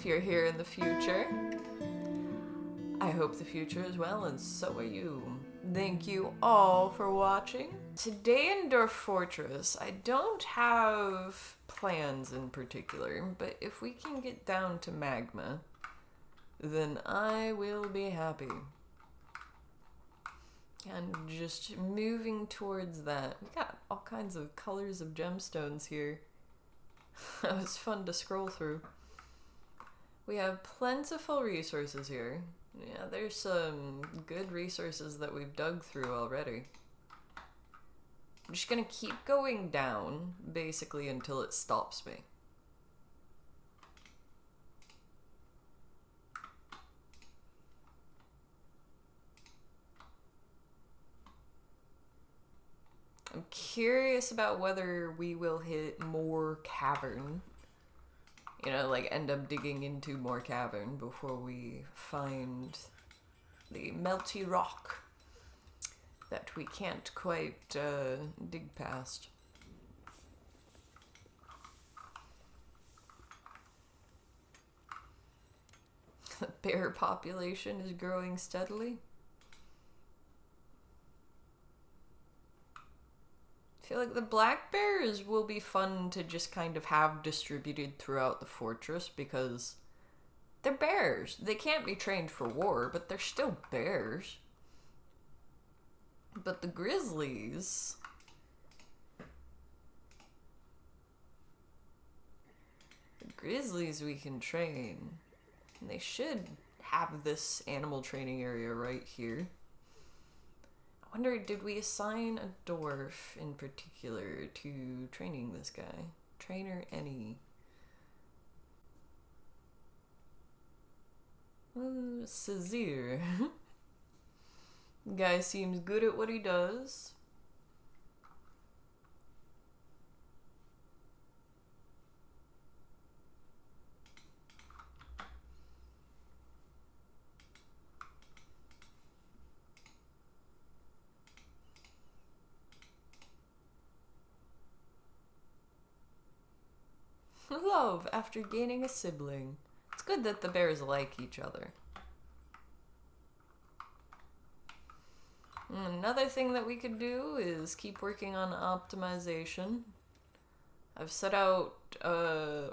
if you're here in the future. I hope the future is well, and so are you. Thank you all for watching. Today in Dwarf Fortress, I don't have plans in particular, but if we can get down to magma, then I will be happy. And just moving towards that. We got all kinds of colors of gemstones here. That was fun to scroll through. We have plentiful resources here. Yeah, there's some good resources that we've dug through already. I'm just gonna keep going down, basically, until it stops me. I'm curious about whether we will hit more cavern. You know, like end up digging into more cavern before we find the melty rock that we can't quite dig past. The bear population is growing steadily. I feel like the black bears will be fun to just kind of have distributed throughout the fortress because they're bears. They can't be trained for war, but they're still bears. But the grizzlies... The grizzlies we can train. And they should have this animal training area right here. I wonder, did we assign a dwarf in particular to training this guy? Trainer any. Sazir. Guy seems good at what he does. Love after gaining a sibling. It's good that the bears like each other. Another thing that we could do is keep working on optimization. I've set out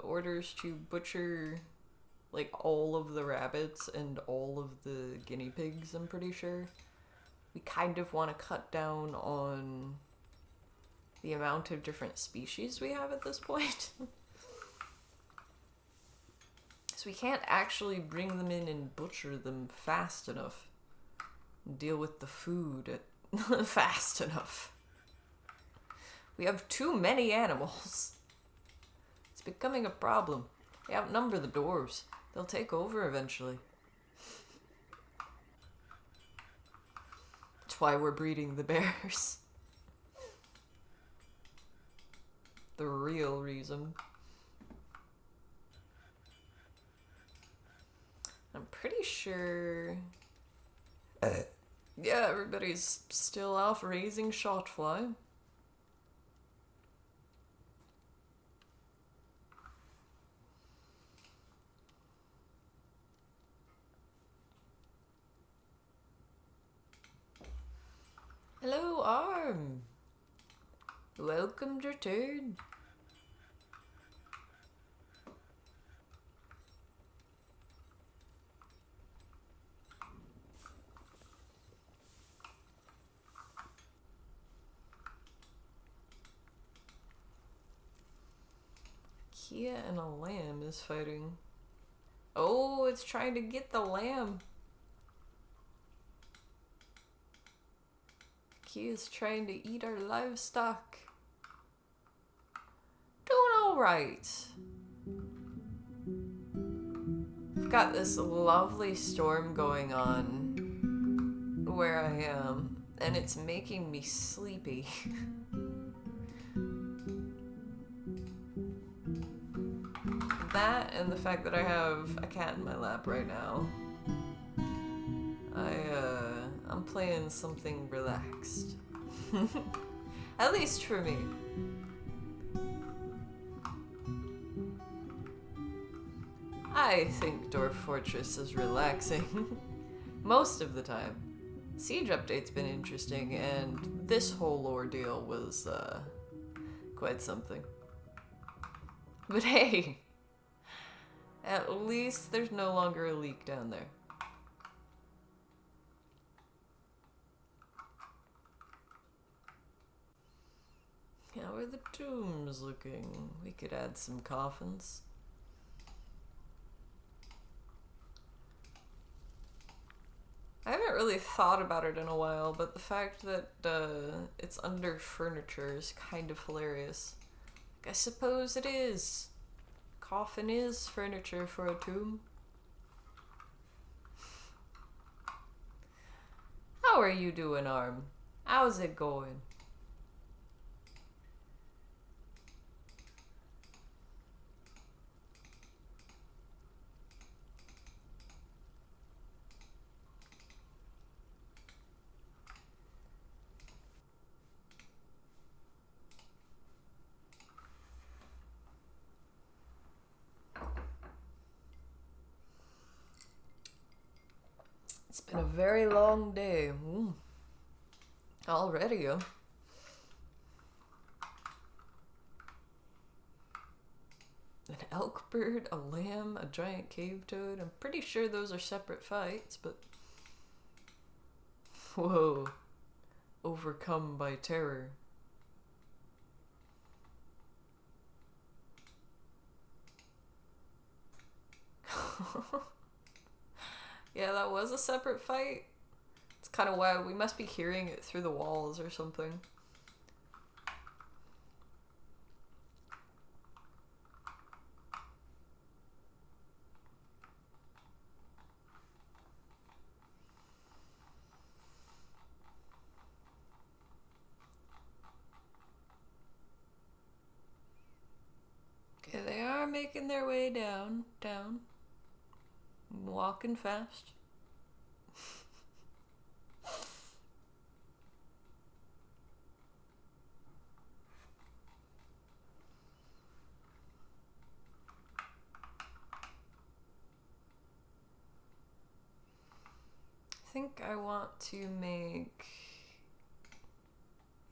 orders to butcher like all of the rabbits and all of the guinea pigs, I'm pretty sure. We kind of want to cut down on the amount of different species we have at this point. So we can't actually bring them in and butcher them fast enough. Deal with the food fast enough. We have too many animals. It's becoming a problem. They outnumber the dwarves. They'll take over eventually. That's why we're breeding the bears. The real reason. I'm pretty sure... yeah, everybody's still off raising shotfly. Hello, Arm. Welcome to return. Kia and a lamb is fighting. Oh, it's trying to get the lamb. Kia's trying to eat our livestock. Doing alright. I've got this lovely storm going on where I am, and it's making me sleepy. That and the fact that I have a cat in my lap right now. I'm playing something relaxed. At least for me. I think Dwarf Fortress is relaxing. Most of the time. Siege Update's been interesting, and this whole ordeal was, quite something. But hey, at least there's no longer a leak down there. How are the tombs looking? We could add some coffins. I haven't really thought about it in a while, but the fact that it's under furniture is kind of hilarious. I suppose it is. Coffin is furniture for a tomb. How are you doing, Arm? How's it going? It's been a very long day. Already, huh? An elk bird, a lamb, a giant cave toad. I'm pretty sure those are separate fights, but... Whoa. Overcome by terror. Yeah, that was a separate fight. It's kind of wild. We must be hearing it through the walls or something. Okay, they are making their way down. Walking fast. I think I want to make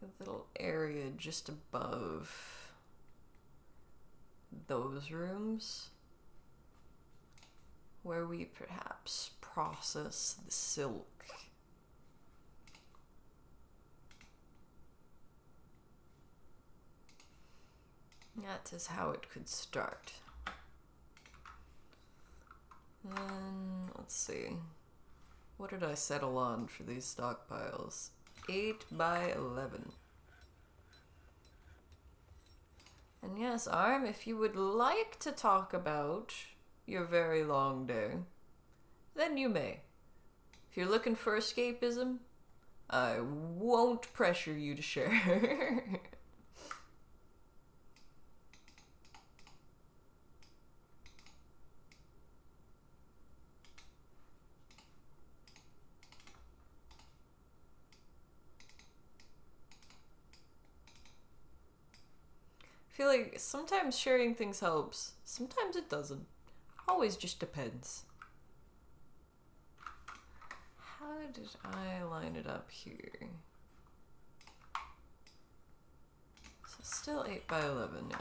a little area just above those rooms where we perhaps process the silk. That is how it could start. Then, let's see. What did I settle on for these stockpiles? 8 by 11. And yes, Arm, if you would like to talk about your very long day, then you may. If you're looking for escapism, I won't pressure you to share. I feel like sometimes sharing things helps, sometimes it doesn't. Always just depends. How did I line it up here? So still 8 by 11, yeah.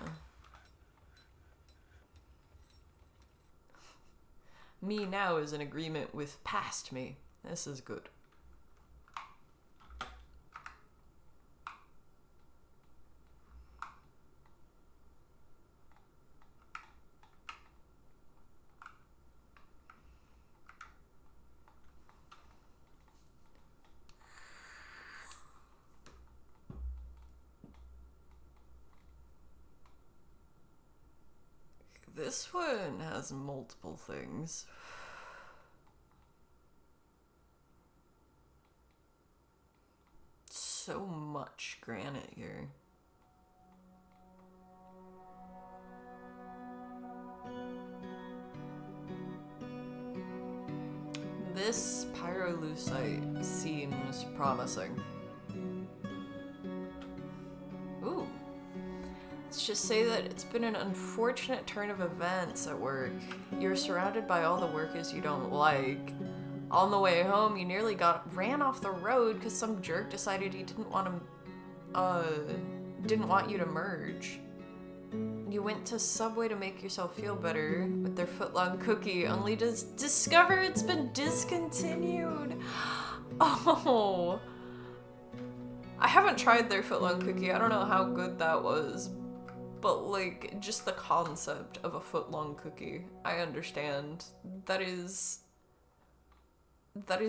Me now is in agreement with past me. This is good. This one has multiple things. So much granite here. This pyrolusite seems promising. Ooh. Let's just say that it's been an unfortunate turn of events at work. You're surrounded by all the workers you don't like. On the way home, you nearly ran off the road because some jerk decided he didn't want you to merge. You went to Subway to make yourself feel better with their footlong cookie, only to discover it's been discontinued. Oh. I haven't tried their footlong cookie. I don't know how good that was. But, like, just the concept of a footlong cookie, I understand. That is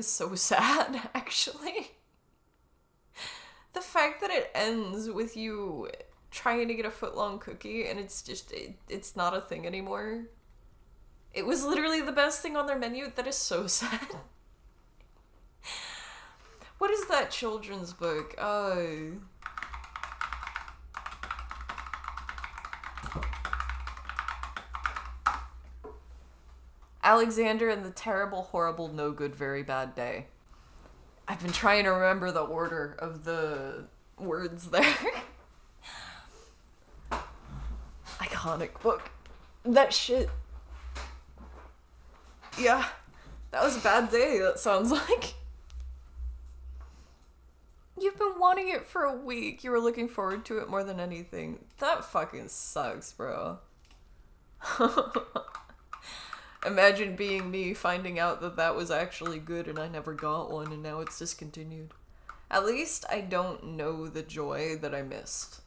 so sad, actually. The fact that it ends with you trying to get a footlong cookie and it's just, it's not a thing anymore. It was literally the best thing on their menu. That is so sad. What is that children's book? Alexander and the Terrible, Horrible, No Good, Very Bad Day. I've been trying to remember the order of the words there. Iconic book. That shit. Yeah. That was a bad day, that sounds like. You've been wanting it for a week. You were looking forward to it more than anything. That fucking sucks, bro. Imagine being me, finding out that that was actually good and I never got one and now it's discontinued. At least I don't know the joy that I missed.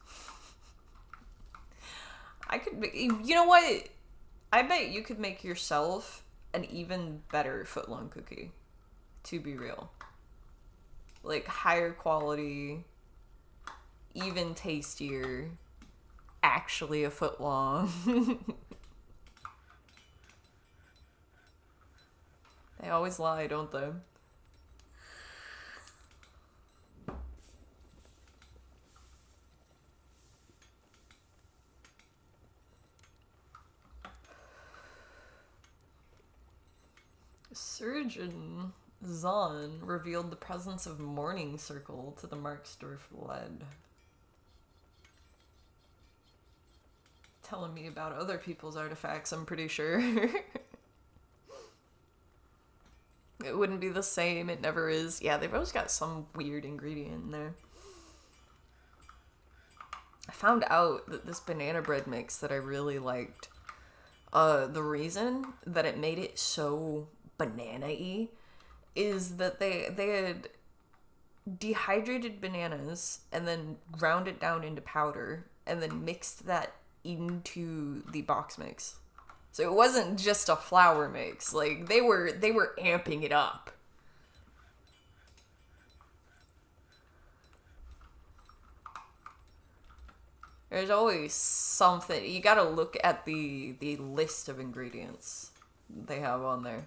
You know what? I bet you could make yourself an even better footlong cookie. To be real. Like, higher quality, even tastier, actually a foot long. They always lie, don't they? Surgeon Zahn revealed the presence of Morning Circle to the Marksdorf lead. Telling me about other people's artifacts, I'm pretty sure. It wouldn't be the same, it never is. Yeah, they've always got some weird ingredient in there. I found out that this banana bread mix that I really liked, the reason that it made it so banana-y is that they had dehydrated bananas and then ground it down into powder and then mixed that into the box mix. So it wasn't just a flour mix. Like, they were amping it up. There's always something. You gotta look at the list of ingredients they have on there.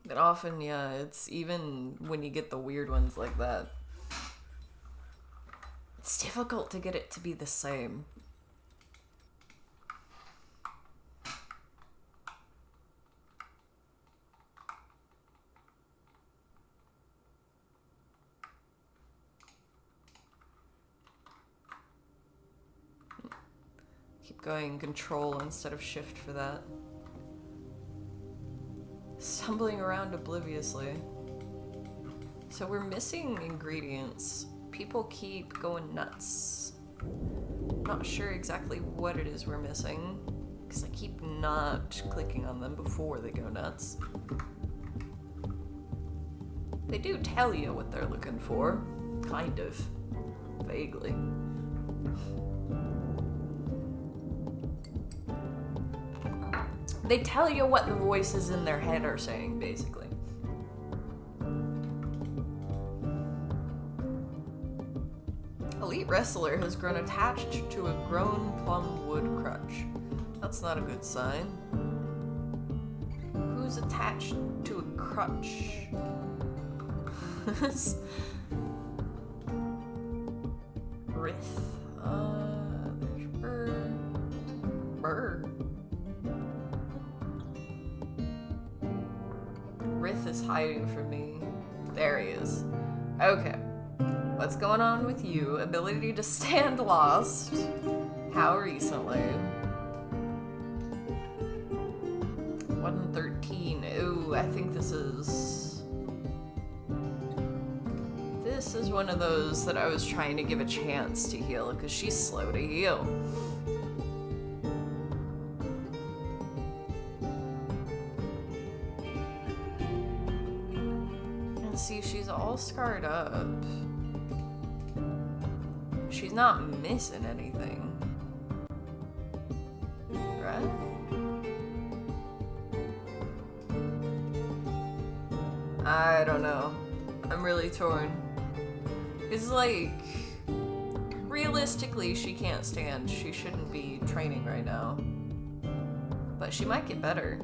But often, yeah, it's even when you get the weird ones like that, it's difficult to get it to be the same. Keep going Control instead of Shift for that. Stumbling around obliviously. So we're missing ingredients. People keep going nuts. Not sure exactly what it is we're missing, because I keep not clicking on them before they go nuts. They do tell you what they're looking for. Kind of. Vaguely. They tell you what the voices in their head are saying, basically. Elite wrestler has grown attached to a grown plum wood crutch. That's not a good sign. Who's attached to a crutch? Rith. There's Burr. Burr. Rith is hiding from me. There he is. Okay. What's going on with you? Ability to stand lost. How recently? 113. Ooh, I think this is one of those that I was trying to give a chance to heal because she's slow to heal. And see, she's all scarred up. She's not missing anything. Right? I don't know. I'm really torn. It's like, realistically, she can't stand. She shouldn't be training right now. But she might get better.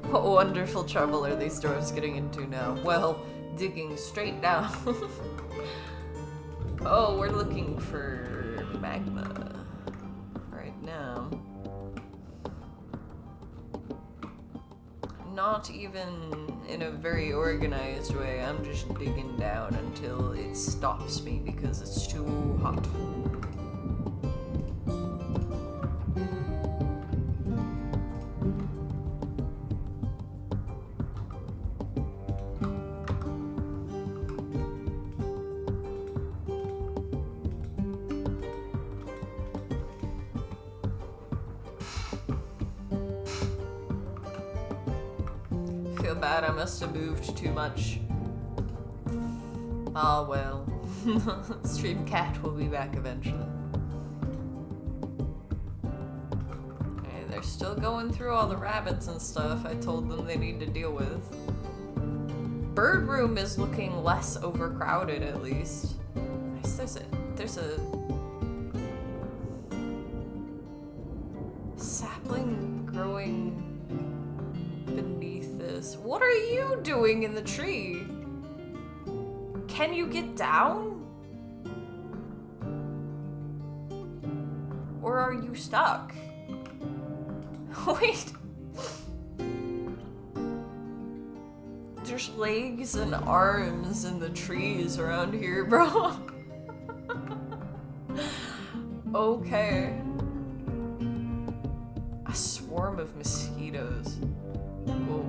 What wonderful trouble are these dwarves getting into now? Well, digging straight down. Oh, we're looking for magma right now. Not even in a very organized way. I'm just digging down until it stops me because it's too hot. Feel bad, I must have moved too much. Ah, well. Stream Cat will be back eventually. Okay, they're still going through all the rabbits and stuff I told them they need to deal with. Bird Room is looking less overcrowded, at least. Nice, there's a sapling growing beneath this. What are you doing in the tree? Can you get down? Or are you stuck? Wait. There's legs and arms in the trees around here, bro. Okay. A swarm of mosquitoes. Whoa.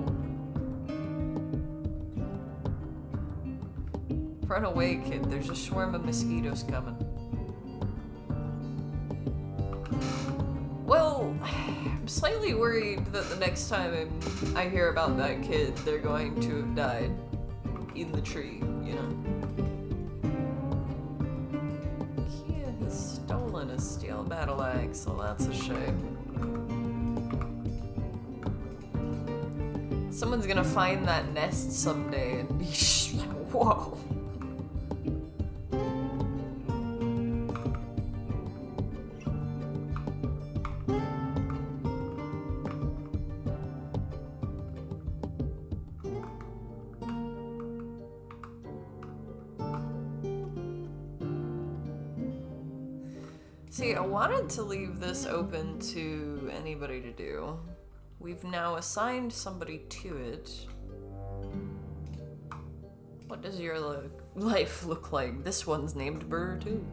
Run away, kid. There's a swarm of mosquitoes coming. Well, I'm slightly worried that the next time I hear about that kid, they're going to have died in the tree, you know? Yeah, he's stolen a steel battle axe, so that's a shame. Someone's gonna find that nest someday and be like, whoa. See, I wanted to leave this open to anybody to do. We've now assigned somebody to it. What does your life look like? This one's named Burr, too.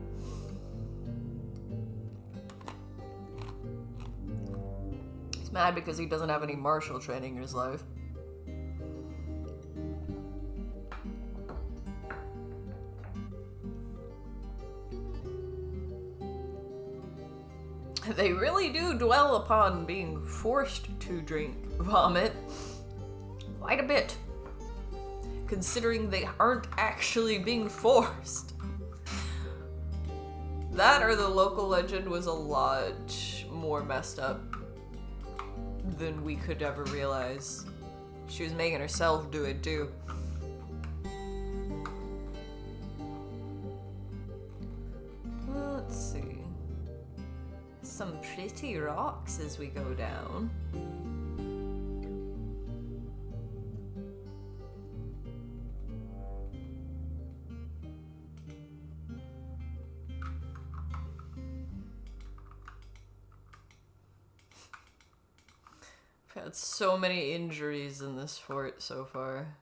He's mad because he doesn't have any martial training in his life. They really do dwell upon being forced to drink vomit quite a bit, considering they aren't actually being forced. That or the local legend was a lot more messed up than we could ever realize. She was making herself do it too. Let's see. Some pretty rocks as we go down. Got so many injuries in this fort so far.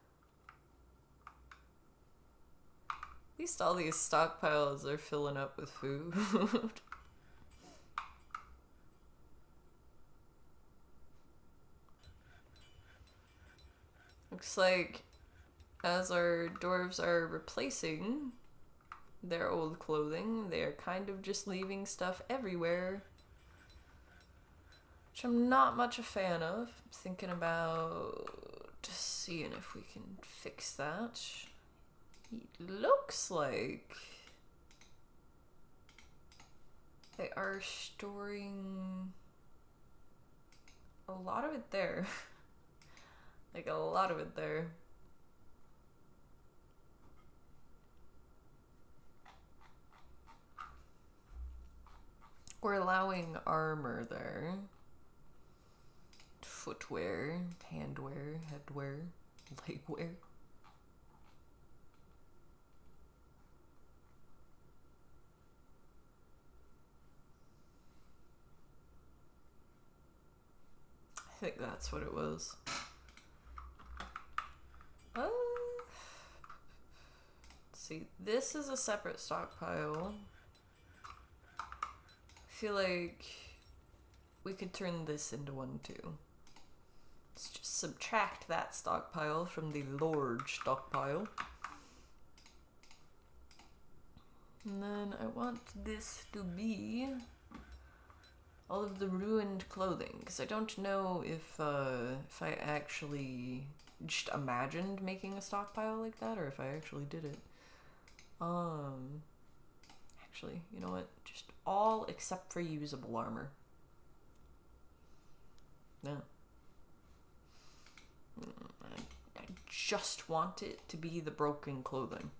At least all these stockpiles are filling up with food. Looks like as our dwarves are replacing their old clothing, they're kind of just leaving stuff everywhere, which I'm not much a fan of. I'm thinking about just seeing if we can fix that. It looks like they are storing a lot of it there. Like a lot of it there. We're allowing armor there. Footwear, handwear, headwear, legwear. I think that's what it was. Let's see, this is a separate stockpile. I feel like we could turn this into one too. Let's just subtract that stockpile from the large stockpile. And then I want this to be all of the ruined clothing, because I don't know if I actually just imagined making a stockpile like that, or if I actually did it. Actually, you know what? Just all except for usable armor. No. I just want it to be the broken clothing.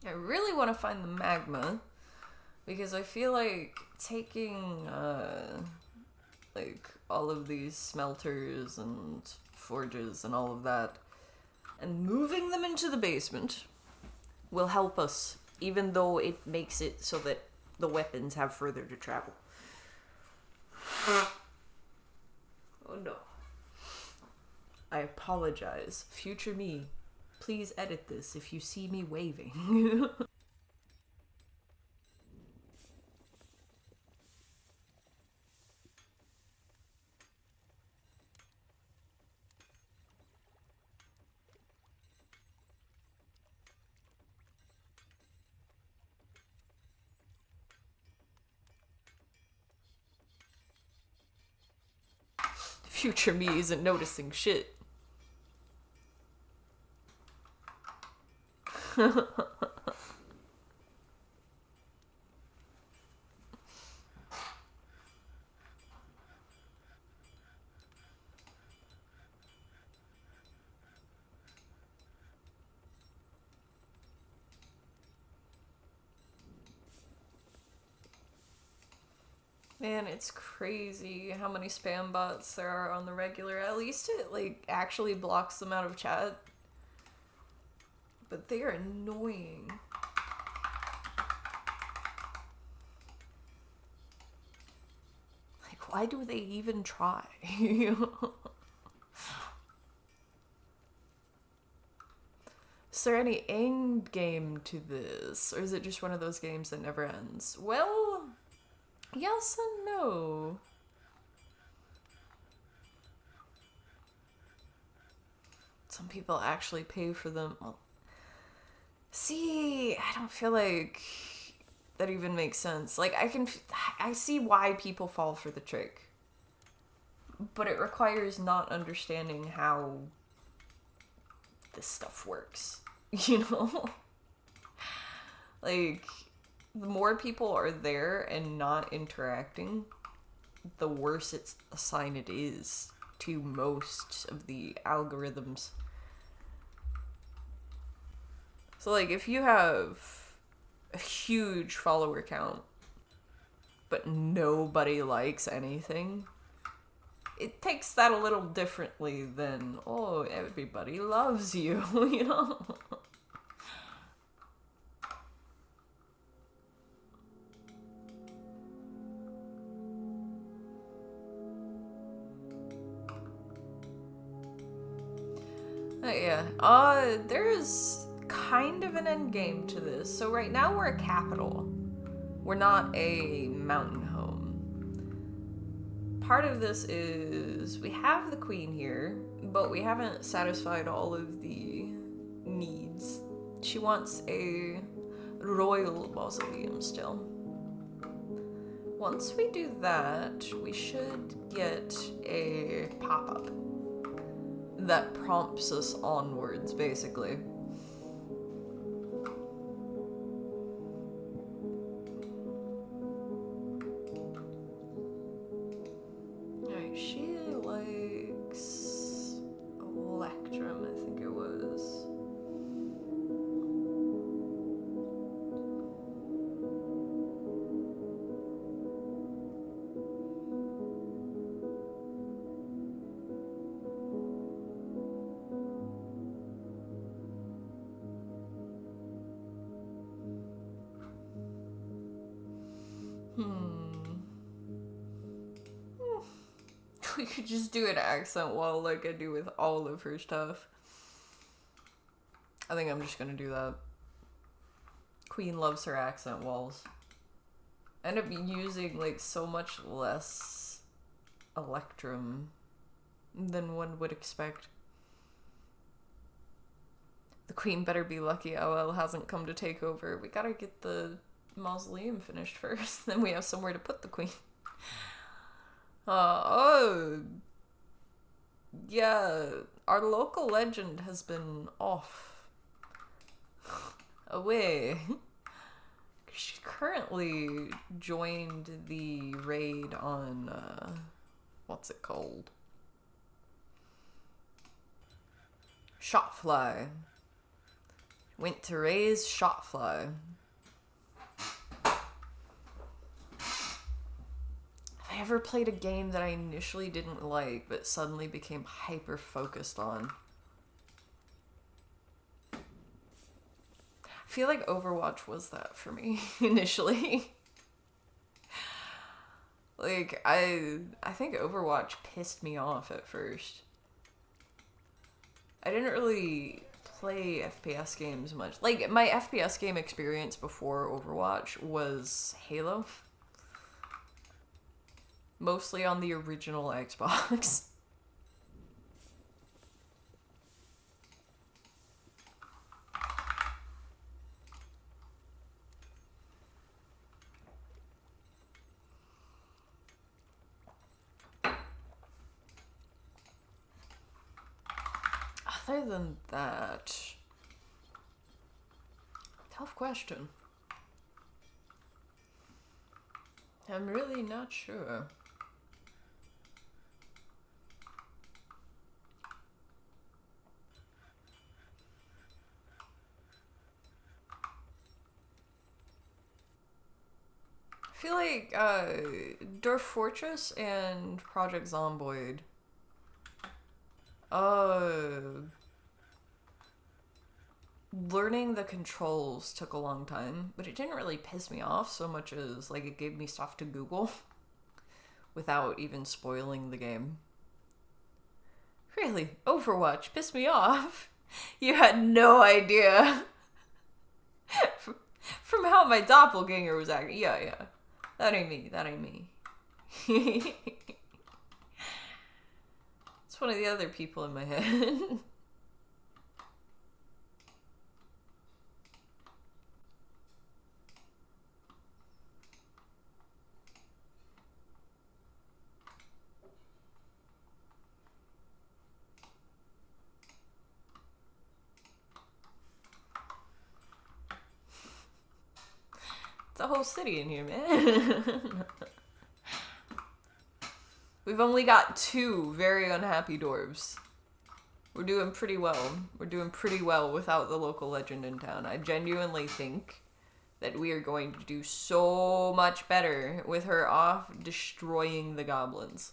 I really want to find the magma, because I feel like taking like all of these smelters and forges and all of that and moving them into the basement will help us, even though it makes it so that the weapons have further to travel. Oh no. I apologize. Future me, please edit this if you see me waving. Future me isn't noticing shit. Man, it's crazy how many spam bots there are on the regular. At least it, like, actually blocks them out of chat. But they are annoying. Like, why do they even try? Is there any end game to this? Or is it just one of those games that never ends? Well, yes and no. Some people actually pay for them. Well, see, I don't feel like that even makes sense. Like, I see why people fall for the trick. But it requires not understanding how this stuff works. You know? Like, the more people are there and not interacting, the worse a sign it is to most of the algorithms. So, like, if you have a huge follower count, but nobody likes anything, it takes that a little differently than, oh, everybody loves you, you know? Yeah. There's kind of an end game to this. So right now we're a capital. We're not a mountain home. Part of this is we have the queen here, but we haven't satisfied all of the needs. She wants a royal mausoleum still. Once we do that, we should get a pop-up that prompts us onwards, basically. Alright, she likes Electrum, I think it was. We could just do an accent wall like I do with all of her stuff. I think I'm just gonna do that. Queen loves her accent walls. I end up using like so much less Electrum than one would expect. The queen better be lucky OL hasn't come to take over. We gotta get the mausoleum finished first, then we have somewhere to put the queen. Yeah, our local legend has been off. Away. She currently joined the raid on, what's it called? Shotfly. Went to raise Shotfly. Have I ever played a game that I initially didn't like, but suddenly became hyper-focused on? I feel like Overwatch was that for me, initially. Like, I think Overwatch pissed me off at first. I didn't really play FPS games much. Like, my FPS game experience before Overwatch was Halo. Mostly on the original Xbox. Other than that, tough question. I'm really not sure. I feel like Dwarf Fortress and Project Zomboid. Learning the controls took a long time, but it didn't really piss me off so much as like it gave me stuff to Google without even spoiling the game. Really, Overwatch pissed me off. You had no idea. From how my doppelganger was acting. Yeah. That ain't me. It's one of the other people in my head. It's a whole city in here, man. We've only got 2 very unhappy dwarves. We're doing pretty well. We're doing pretty well without the local legend in town. I genuinely think that we are going to do so much better with her off destroying the goblins.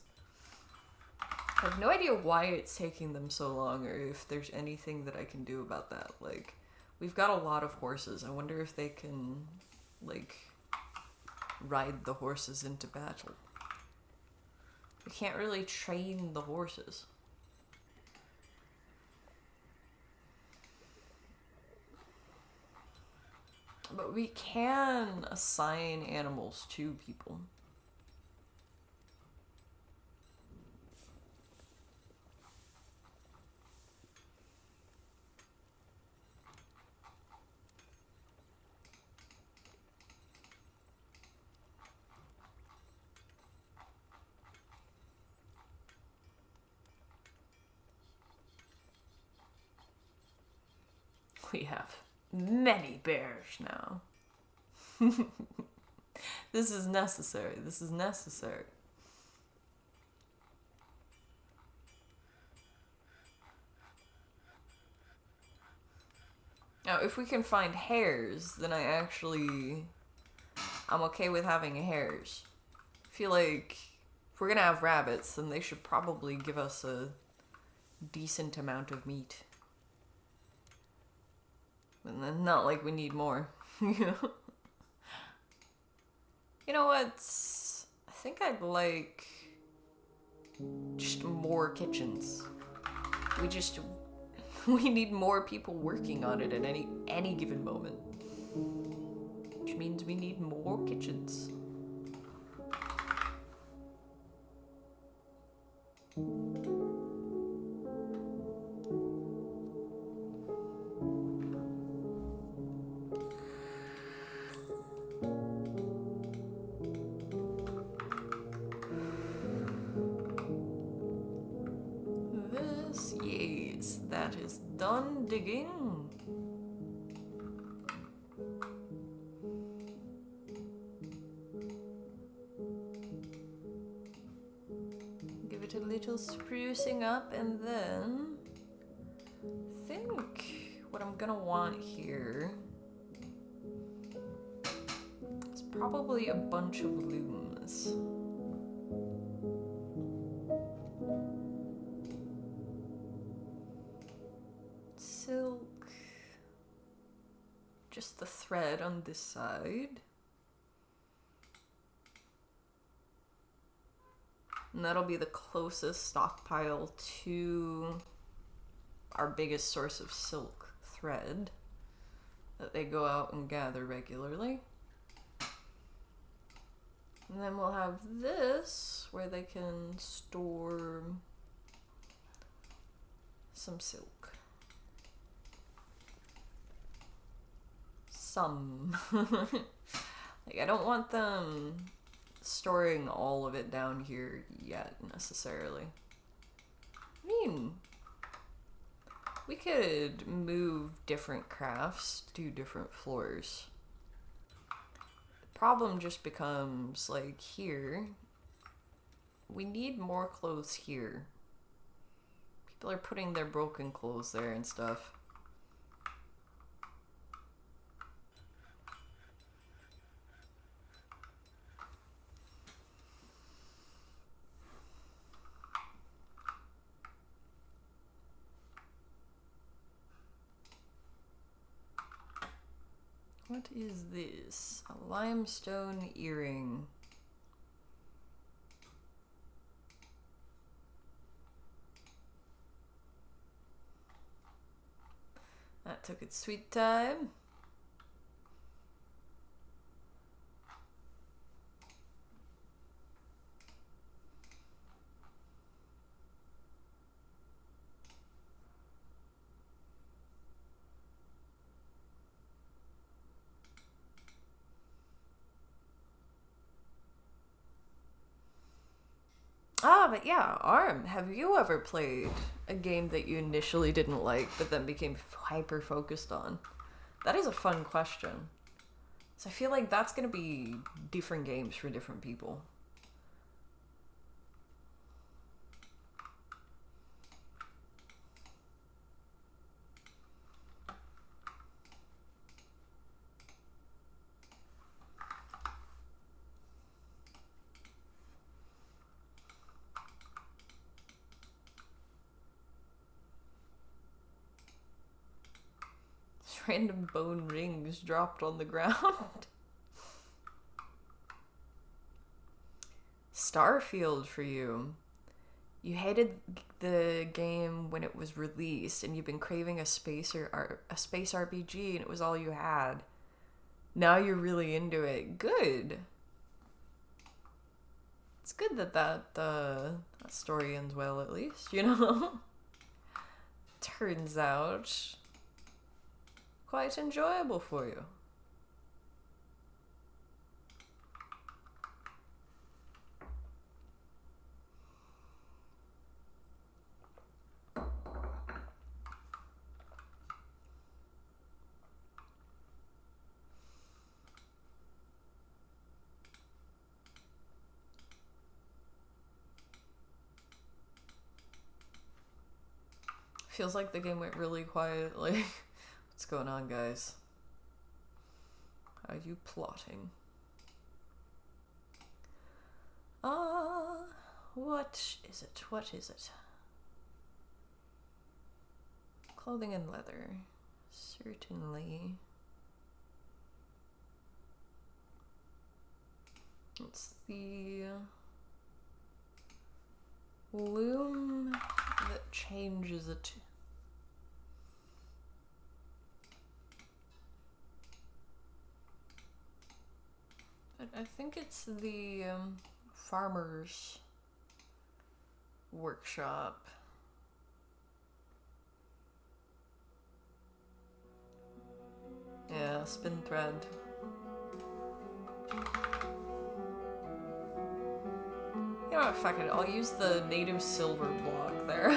I have no idea why it's taking them so long or if there's anything that I can do about that. Like, we've got a lot of horses. I wonder if they can, like, ride the horses into battle. We can't really train the horses. But we can assign animals to people. We have many bears now. This is necessary. This is necessary. Now, if we can find hares, then I'm okay with having hares. I feel like if we're gonna have rabbits, then they should probably give us a decent amount of meat. And then not like we need more. You know what? I think I'd like just more kitchens. We need more people working on it at any given moment. Which means we need more kitchens. That is done digging. Give it a little sprucing up, and then I think what I'm gonna want here is probably a bunch of looms. Silk, just the thread on this side, and that'll be the closest stockpile to our biggest source of silk thread that they go out and gather regularly. And then we'll have this where they can store some silk. Like, I don't want them storing all of it down here yet, necessarily. I mean, we could move different crafts to different floors. The problem just becomes, like, here, we need more clothes here. People are putting their broken clothes there and stuff. What is this? A limestone earring. That took its sweet time. But yeah, Arm, have you ever played a game that you initially didn't like, but then became hyper-focused on? That is a fun question. So I feel like that's gonna be different games for different people. Random bone rings dropped on the ground. Starfield for you. You hated the game when it was released, and you've been craving a space RPG, and it was all you had. Now you're really into it. Good. It's good that that story ends well, at least, you know? Turns out quite enjoyable for you. Feels like the game went really quiet. Like, what's going on, guys? Are you plotting? What is it? What is it? Clothing and leather. Certainly. It's the loom that changes it. But I think it's the farmer's workshop. Yeah, spin thread. You know what, fuck it, I'll use the native silver block there.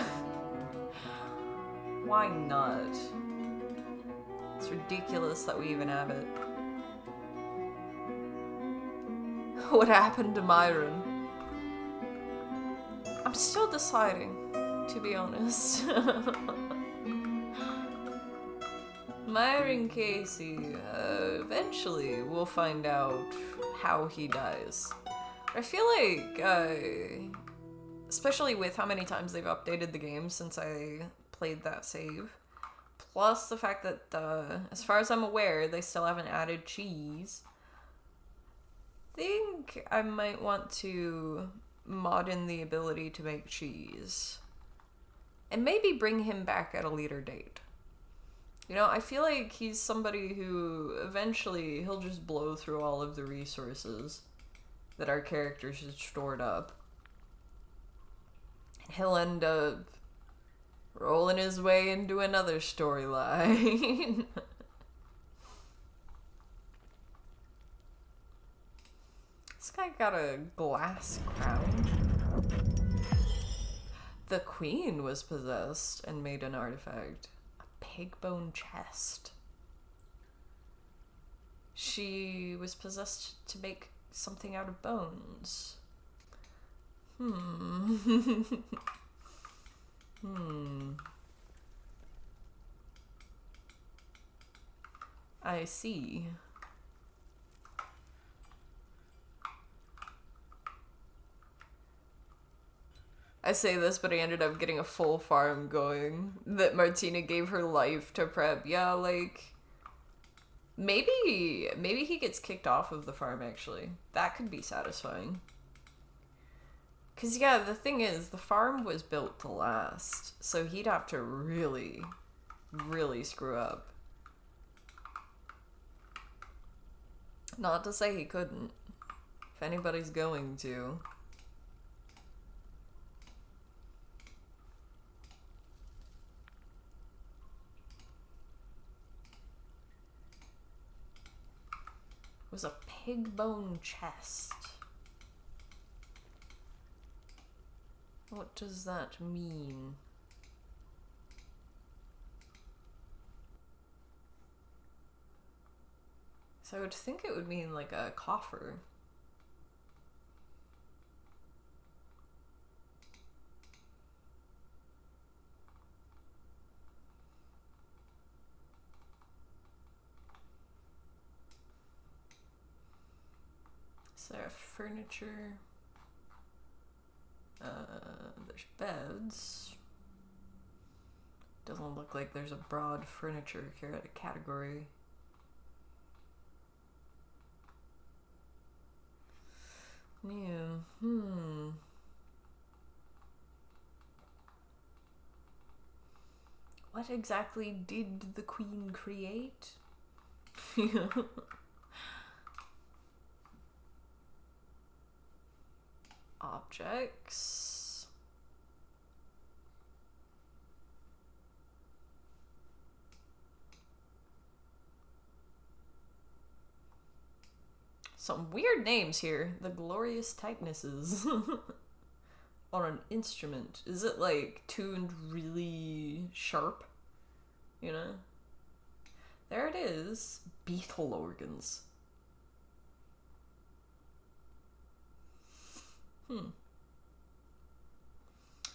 Why not? It's ridiculous that we even have it. What happened to Myron? I'm still deciding, to be honest. Myron Casey, eventually we'll find out how he dies. I feel like, especially with how many times they've updated the game since I played that save, plus the fact that, as far as I'm aware, they still haven't added cheese, I think I might want to mod in the ability to make cheese. And maybe bring him back at a later date. You know, I feel like he's somebody who eventually he'll just blow through all of the resources that our characters had stored up. And he'll end up rolling his way into another storyline. This guy got a glass crown. The queen was possessed and made an artifact. A pig bone chest. She was possessed to make something out of bones. I see. I say this, but I ended up getting a full farm going that Martina gave her life to prep. Yeah, like, maybe he gets kicked off of the farm, actually. That could be satisfying. Because, yeah, the thing is, the farm was built to last, so he'd have to really, really screw up. Not to say he couldn't, if anybody's going to. It was a pig bone chest. What does that mean? So I would think it would mean like a coffer. Is there furniture? There's beds. Doesn't look like there's a broad furniture category. Yeah, What exactly did the queen create? objects. Some weird names here. The Glorious Tightnesses. On an instrument. Is it like tuned really sharp? You know? There it is. Beetle organs.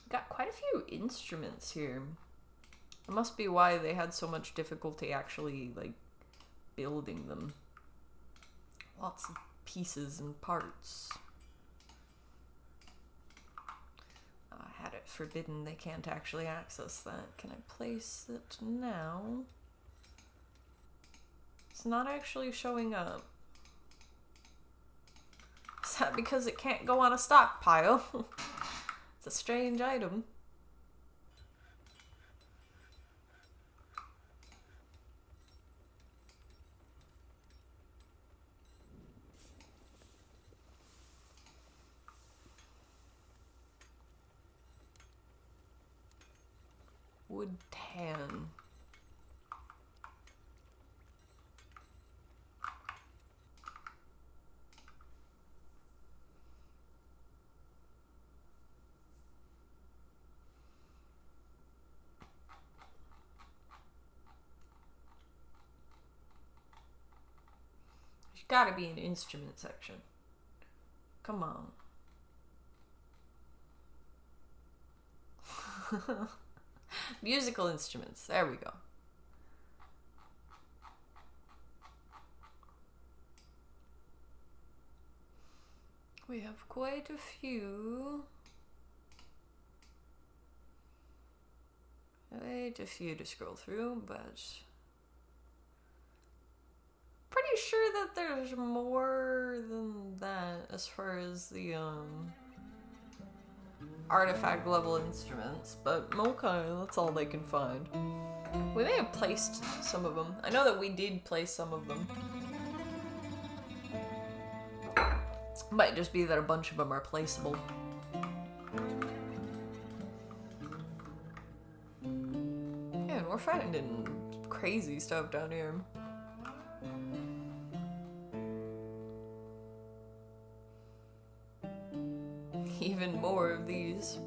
Got quite a few instruments here. That must be why they had so much difficulty actually, like, building them. Lots of pieces and parts. I had it forbidden. They can't actually access that. Can I place it now? It's not actually showing up. Is that because it can't go on a stockpile? It's a strange item. Wood tan. There's gotta be an instrument section. Come on. Musical instruments. There we go. We have quite a few. Quite a few to scroll through, but pretty sure that there's more than that as far as the artifact level instruments, but okay, that's all they can find. We may have placed some of them. I know that we did place some of them. Might just be that a bunch of them are placeable. Yeah, and we're finding crazy stuff down here. Even more of these.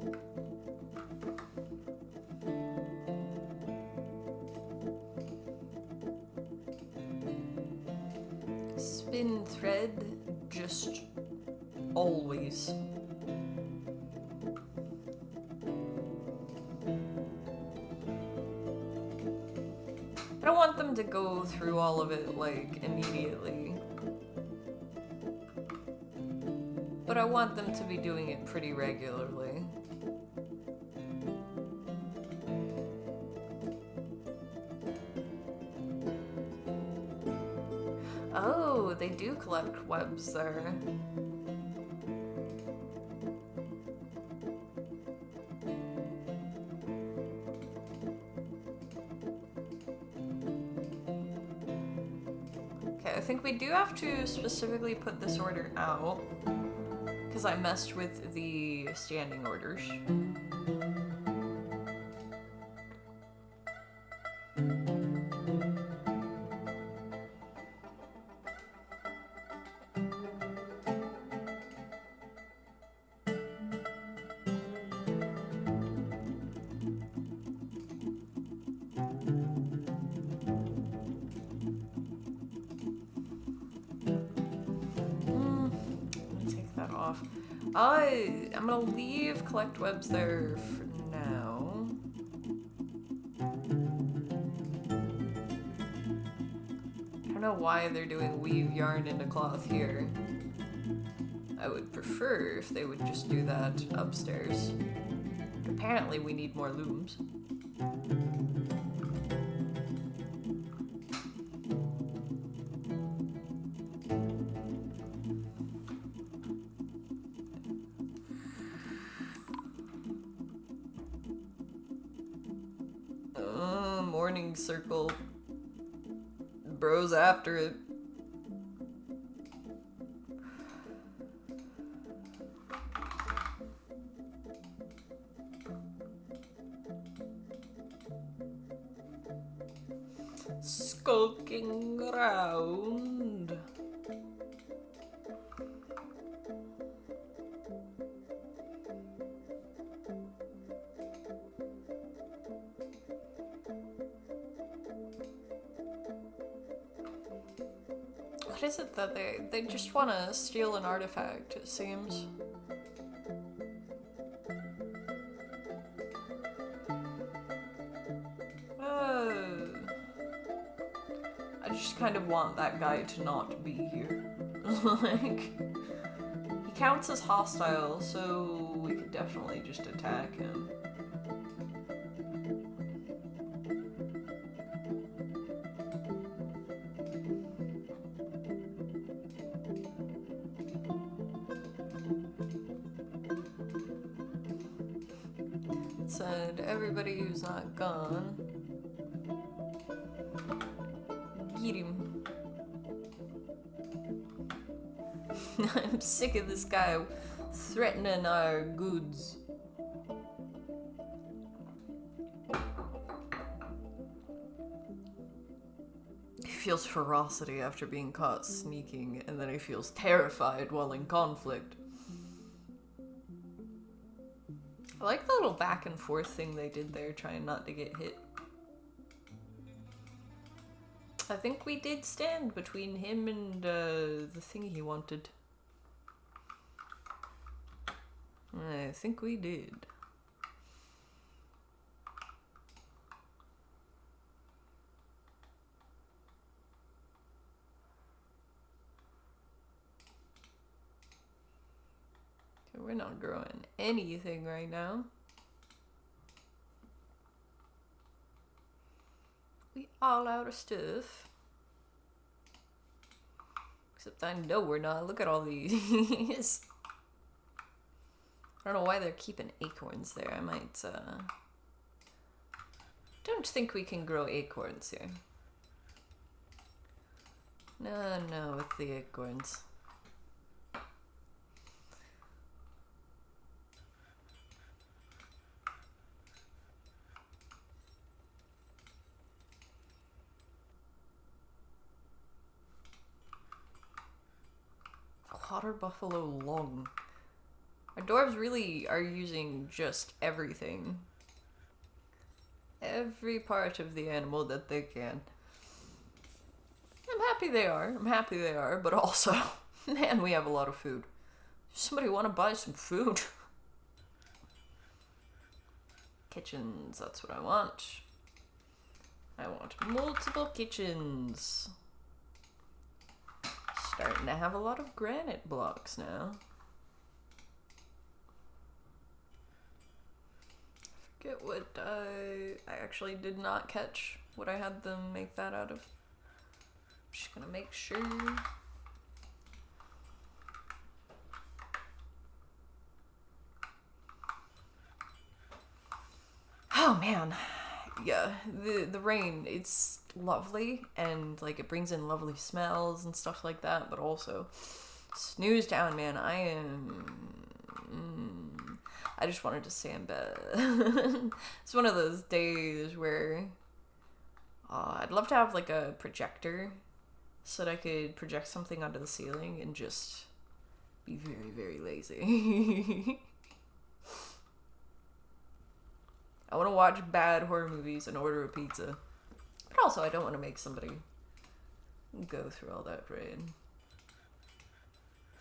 Spin thread, just always. I don't want them to go through all of it, like, immediately. But I want them to be doing it pretty regularly. Oh, they do collect webs there. Okay, I think we do have to specifically put this order out, because I messed with the standing orders. I'm gonna leave collect webs there for now. I don't know why they're doing weave yarn into cloth here. I would prefer if they would just do that upstairs. Apparently we need more looms. Morning circle. Bro's after it. skulking around. What is it that they just want to steal an artifact, it seems. I just kind of want that guy to not be here. Like, he counts as hostile, so we could definitely just attack him. Send everybody who's not gone. Get him. I'm sick of this guy threatening our goods. He feels ferocity after being caught sneaking, and then he feels terrified while in conflict. I like the little back and forth thing they did there, trying not to get hit. I think we did stand between him and the thing he wanted. I think we did. Okay, we're not growing anything right now. We all out of stuff. Except I know we're not. Look at all these. I don't know why they're keeping acorns there. I might, don't think we can grow acorns here. No, with the acorns. Water buffalo lung. Our dwarves really are using just everything. Every part of the animal that they can. I'm happy they are, but also, man, we have a lot of food. Somebody want to buy some food? Kitchens, that's what I want. I want multiple kitchens. Starting to have a lot of granite blocks now. I forget what I actually did not catch what I had them make that out of. Just gonna make sure. Oh man, yeah, the rain, it's lovely, and like it brings in lovely smells and stuff like that, but also snooze down, man. I just wanted to stay in bed. It's one of those days where I'd love to have like a projector so that I could project something onto the ceiling and just be very, very lazy. I want to watch bad horror movies and order a pizza. But also, I don't want to make somebody go through all that rain.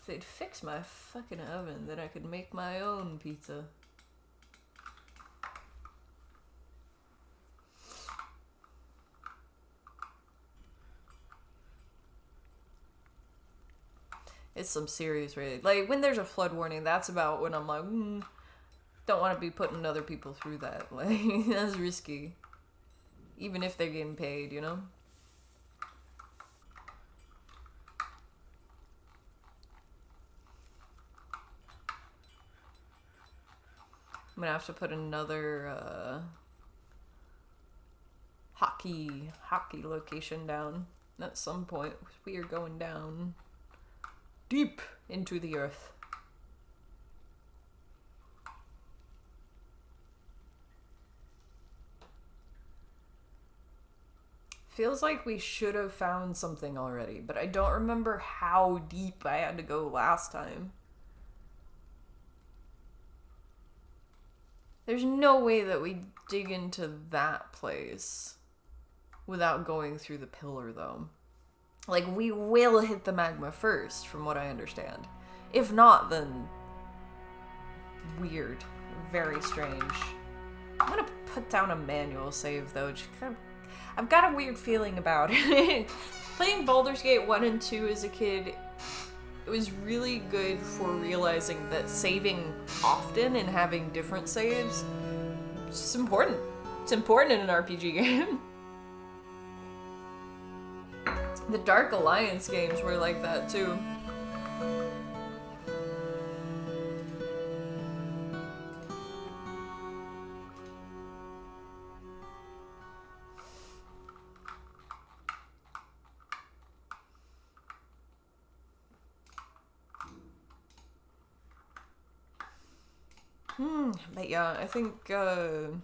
If they'd fix my fucking oven, then I could make my own pizza. It's some serious rain. Like, when there's a flood warning, that's about when I'm like, don't want to be putting other people through that. Like, that's risky. Even if they're getting paid, you know? I'm gonna have to put another hockey location down at some point. We are going down deep into the earth. feels like we should have found something already, but I don't remember how deep I had to go last time. There's no way that we dig into that place without going through the pillar, though. Like, we will hit the magma first, from what I understand. If not, then weird. Very strange. I'm gonna put down a manual save, though. Just kind of, I've got a weird feeling about it. Playing Baldur's Gate 1 and 2 as a kid, it was really good for realizing that saving often and having different saves is just important. It's important in an RPG game. The Dark Alliance games were like that too. But yeah, I think there's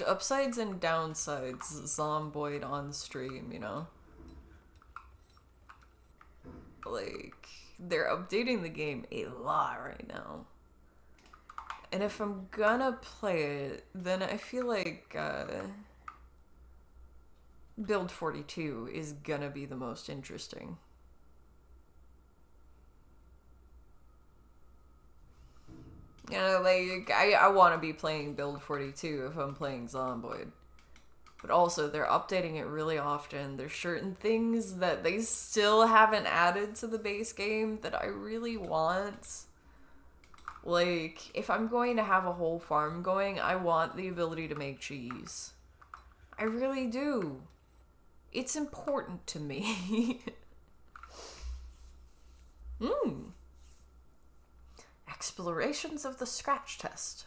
upsides and downsides Zomboid on stream, you know? Like, they're updating the game a lot right now. And if I'm gonna play it, then I feel like Build 42 is gonna be the most interesting. You know, like, I want to be playing Build 42 if I'm playing Zomboid. But also, they're updating it really often. There's certain things that they still haven't added to the base game that I really want. Like, if I'm going to have a whole farm going, I want the ability to make cheese. I really do. It's important to me. Explorations of the scratch test.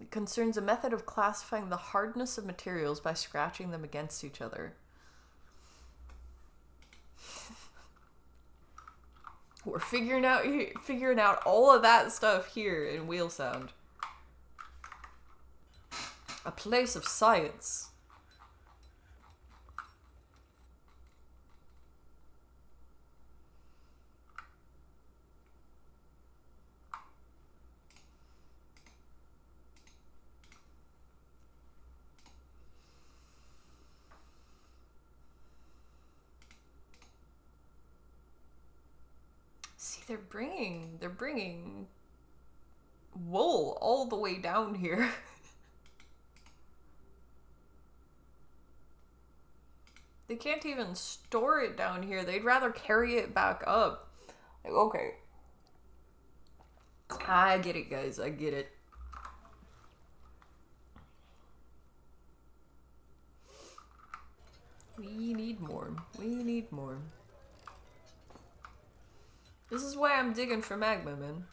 It concerns a method of classifying the hardness of materials by scratching them against each other. We're figuring out all of that stuff here in Wheel Sound. A place of science. See, they're bringing wool all the way down here. They can't even store it down here. They'd rather carry it back up. Like, okay. I get it, guys. I get it. We need more. We need more. This is why I'm digging for magma, man.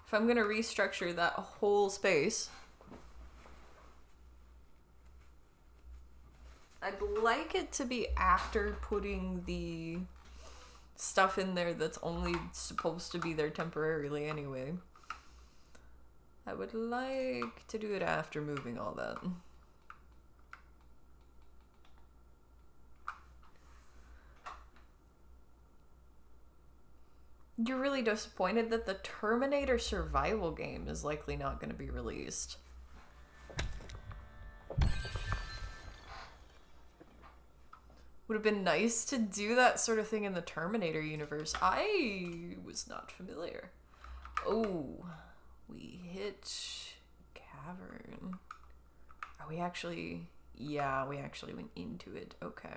If I'm gonna restructure that whole space, I'd like it to be after putting the stuff in there that's only supposed to be there temporarily anyway. I would like to do it after moving all that. You're really disappointed that the Terminator survival game is likely not going to be released. Would have been nice to do that sort of thing in the Terminator universe. I was not familiar. Oh, we hit cavern. Are we actually... Yeah, we actually went into it. Okay.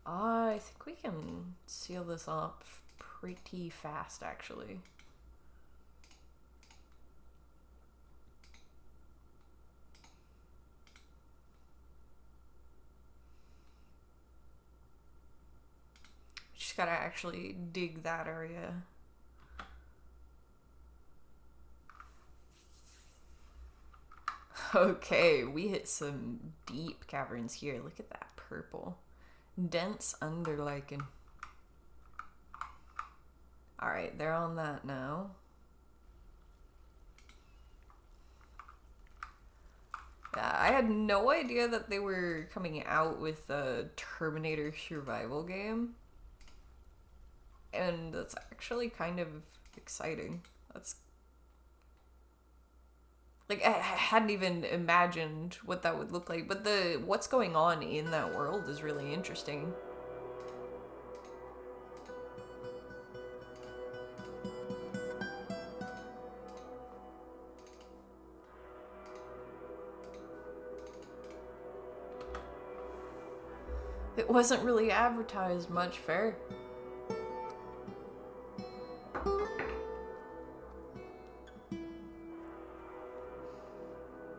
I think we can seal this up pretty fast, actually. Just gotta actually dig that area. Okay, we hit some deep caverns here. Look at that purple. Dense underlichen. Alright, they're on that now. I had no idea that they were coming out with a Terminator survival game. And that's actually kind of exciting. That's like I hadn't even imagined what that would look like, but what's going on in that world is really interesting. It wasn't really advertised much, fair.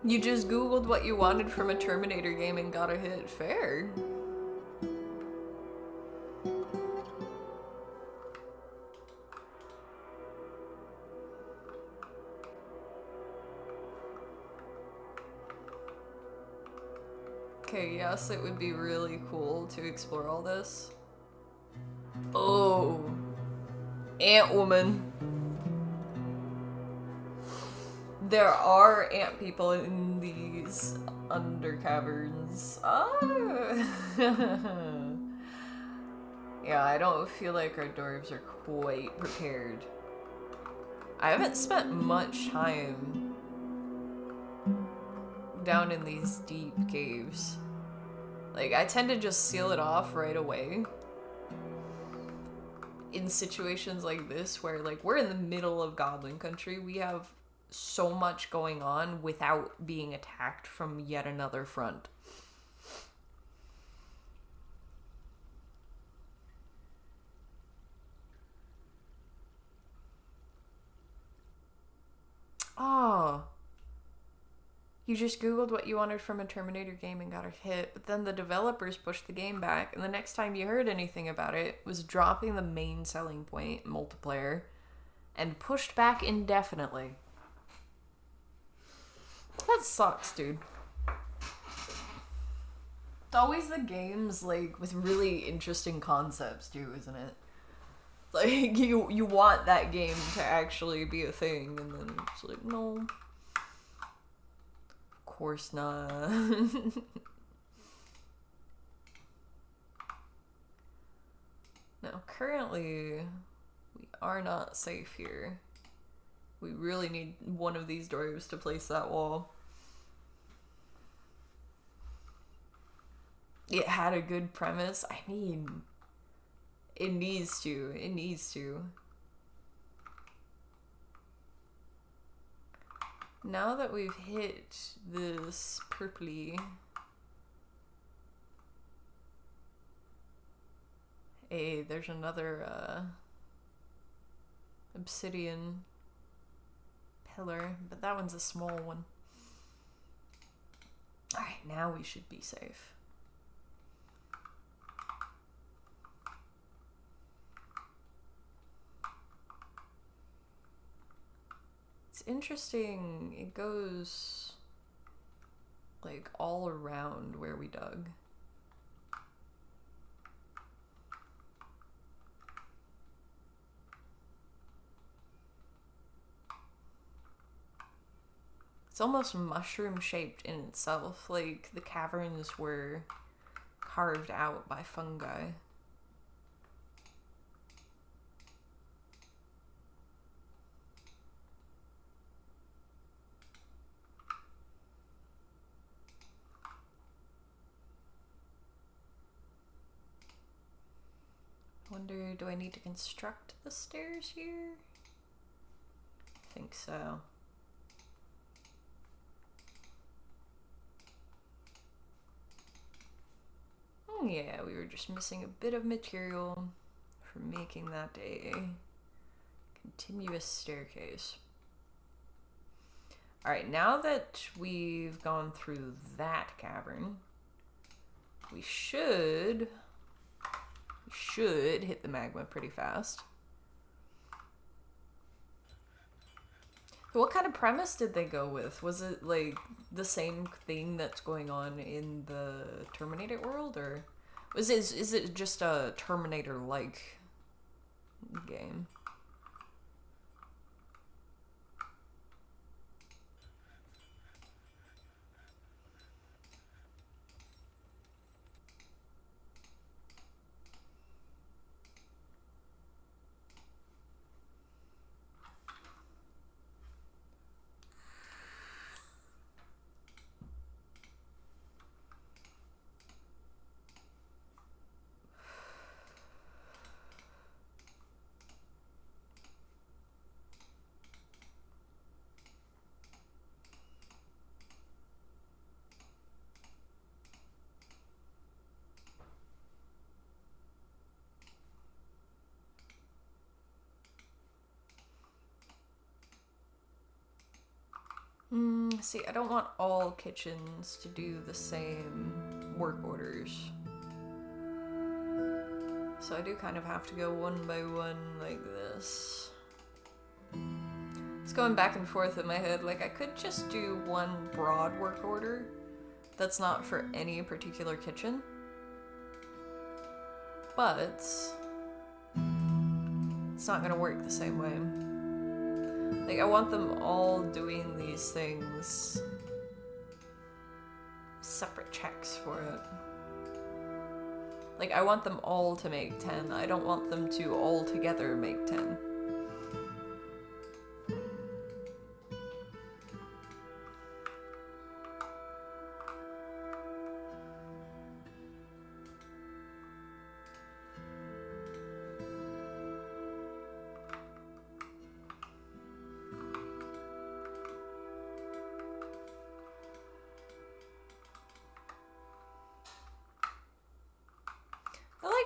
You just Googled what you wanted from a Terminator game and got a hit, fair. Okay, yes, it would be really cool to explore all this. Oh, Ant Woman. There are ant people in these under caverns. Ah. Yeah, I don't feel like our dwarves are quite prepared. I haven't spent much time down in these deep caves. Like, I tend to just seal it off right away. In situations like this, where, like, we're in the middle of Goblin Country, we have so much going on without being attacked from yet another front. Oh. You just Googled what you wanted from a Terminator game and got a hit, but then the developers pushed the game back, and the next time you heard anything about it was dropping the main selling point, multiplayer, and pushed back indefinitely. That sucks, dude. It's always the games, like, with really interesting concepts, too, isn't it? Like, you want that game to actually be a thing, and then it's like, no. Of course not. Now, currently, we are not safe here. We really need one of these dwarves to place that wall. It had a good premise. I mean, it needs to. It needs to. Now that we've hit this purpley... Hey, there's another obsidian pillar, but that one's a small one. Alright, now we should be safe. It's interesting, it goes like all around where we dug. It's almost mushroom shaped in itself, like the caverns were carved out by fungi. Wonder, do I need to construct the stairs here? I think so. Oh yeah, we were just missing a bit of material for making that a continuous staircase. Alright, now that we've gone through that cavern, we should hit the magma pretty fast. What kind of premise did they go with? Was it like the same thing that's going on in the Terminator world, or is it just a Terminator-like game? See, I don't want all kitchens to do the same work orders. So I do kind of have to go one by one like this. It's going back and forth in my head. Like, I could just do one broad work order that's not for any particular kitchen. But it's not gonna work the same way. Like, I want them all doing these things. Separate checks for it. Like, I want them all to make 10. I don't want them to all together make 10.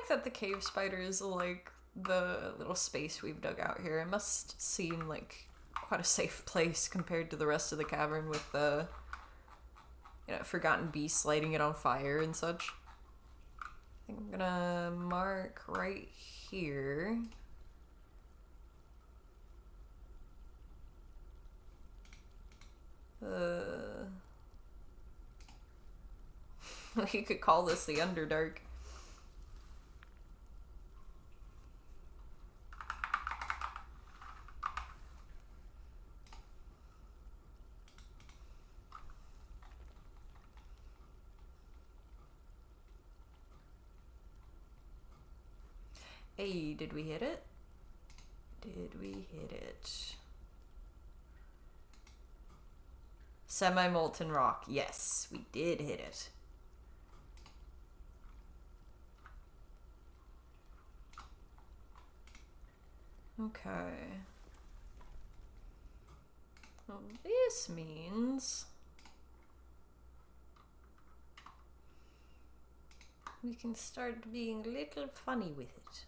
That the cave spiders are like the little space we've dug out here. It must seem like quite a safe place compared to the rest of the cavern with the, you know, forgotten beasts lighting it on fire and such. I think I'm gonna mark right here. You could call this the Underdark. Hey, did we hit it? Did we hit it? Semi-molten rock. Yes, we did hit it. Okay. Well, this means we can start being a little funny with it.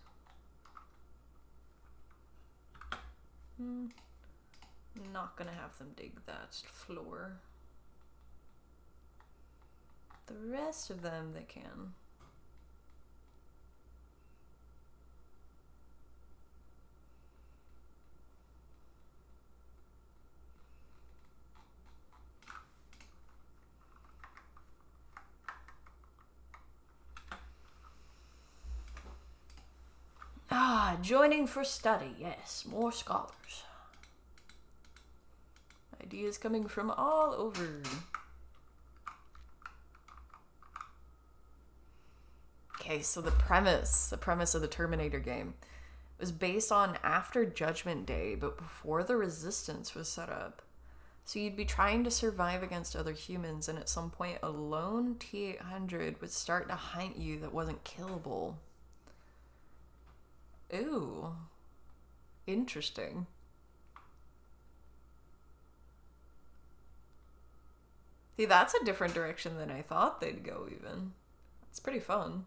Not gonna have them dig that floor. The rest of them, they can. Ah, joining for study. Yes, more scholars. Ideas coming from all over. Okay, so the premise of the Terminator game was based on after Judgment Day, but before the Resistance was set up. So you'd be trying to survive against other humans, and at some point a lone T-800 would start to hunt you that wasn't killable. Ooh. Interesting. See, that's a different direction than I thought they'd go, even. It's pretty fun.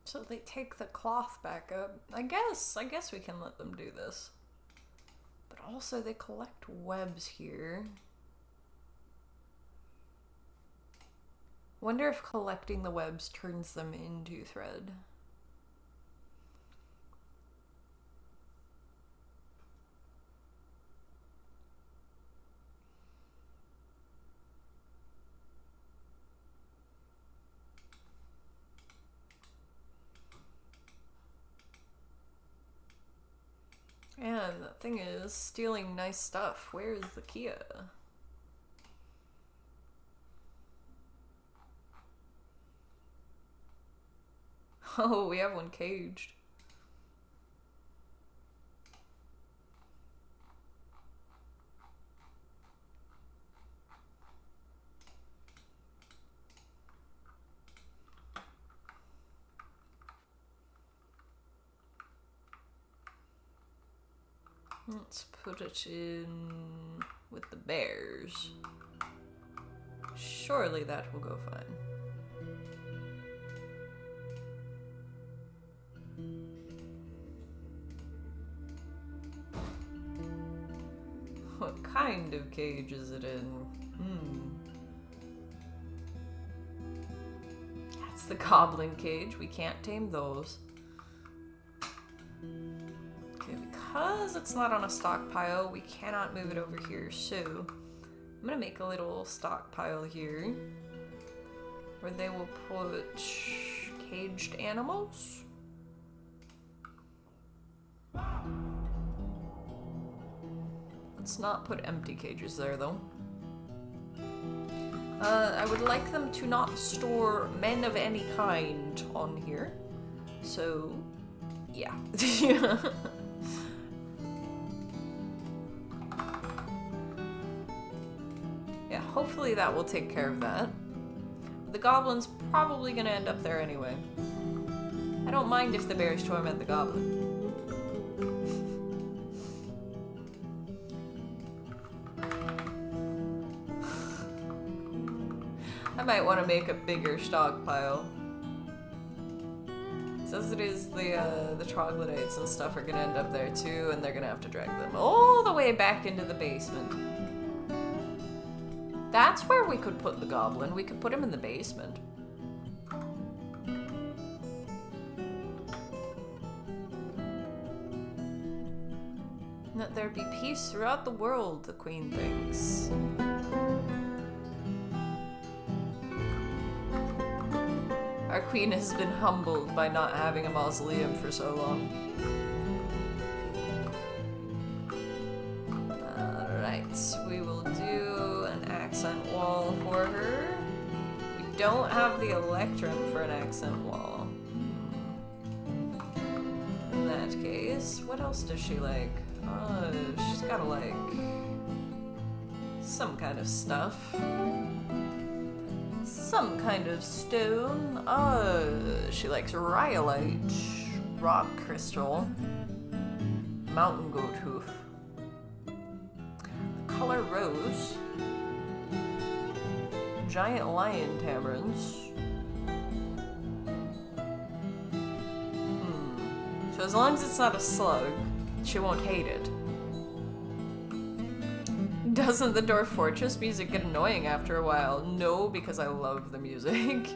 So they take the cloth back up. I guess we can let them do this. But also they collect webs here. Wonder if collecting the webs turns them into thread. And the thing is, stealing nice stuff. Where is the Kia? Oh, we have one caged. Let's put it in with the bears. Surely that will go fine. What kind of cage is it in? That's the goblin cage. We can't tame those. Okay, because it's not on a stockpile, we cannot move it over here. So I'm gonna make a little stockpile here where they will put caged animals. Let's not put empty cages there, though. I would like them to not store men of any kind on here. So, yeah. Yeah, hopefully that will take care of that. The goblin's probably gonna end up there anyway. I don't mind if the bears torment the goblin. I might want to make a bigger stockpile. As it is, the troglodytes and stuff are gonna end up there too, and they're gonna have to drag them all the way back into the basement. That's where we could put the goblin. We could put him in the basement. That there be peace throughout the world, the queen thinks. Our queen has been humbled by not having a mausoleum for so long. Alright, we will do an accent wall for her. We don't have the electrum for an accent wall. In that case, what else does she like? She's gotta like some kind of stuff. Some kind of stone. She likes rhyolite, rock crystal, mountain goat hoof, color rose, giant lion tamarins. So as long as it's not a slug, she won't hate it. Doesn't the Dwarf Fortress music get annoying after a while? No, because I love the music.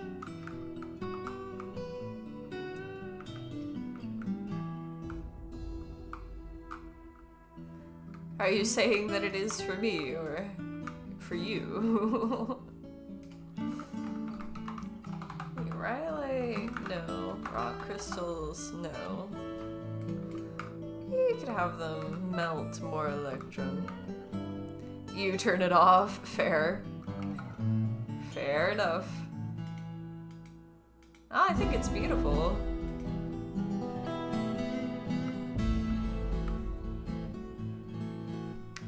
Are you saying that it is for me, or for you? Rhyolite? No. Rock crystals? No. You could have them melt more electrum. You turn it off. Fair. Fair enough. Ah, I think it's beautiful.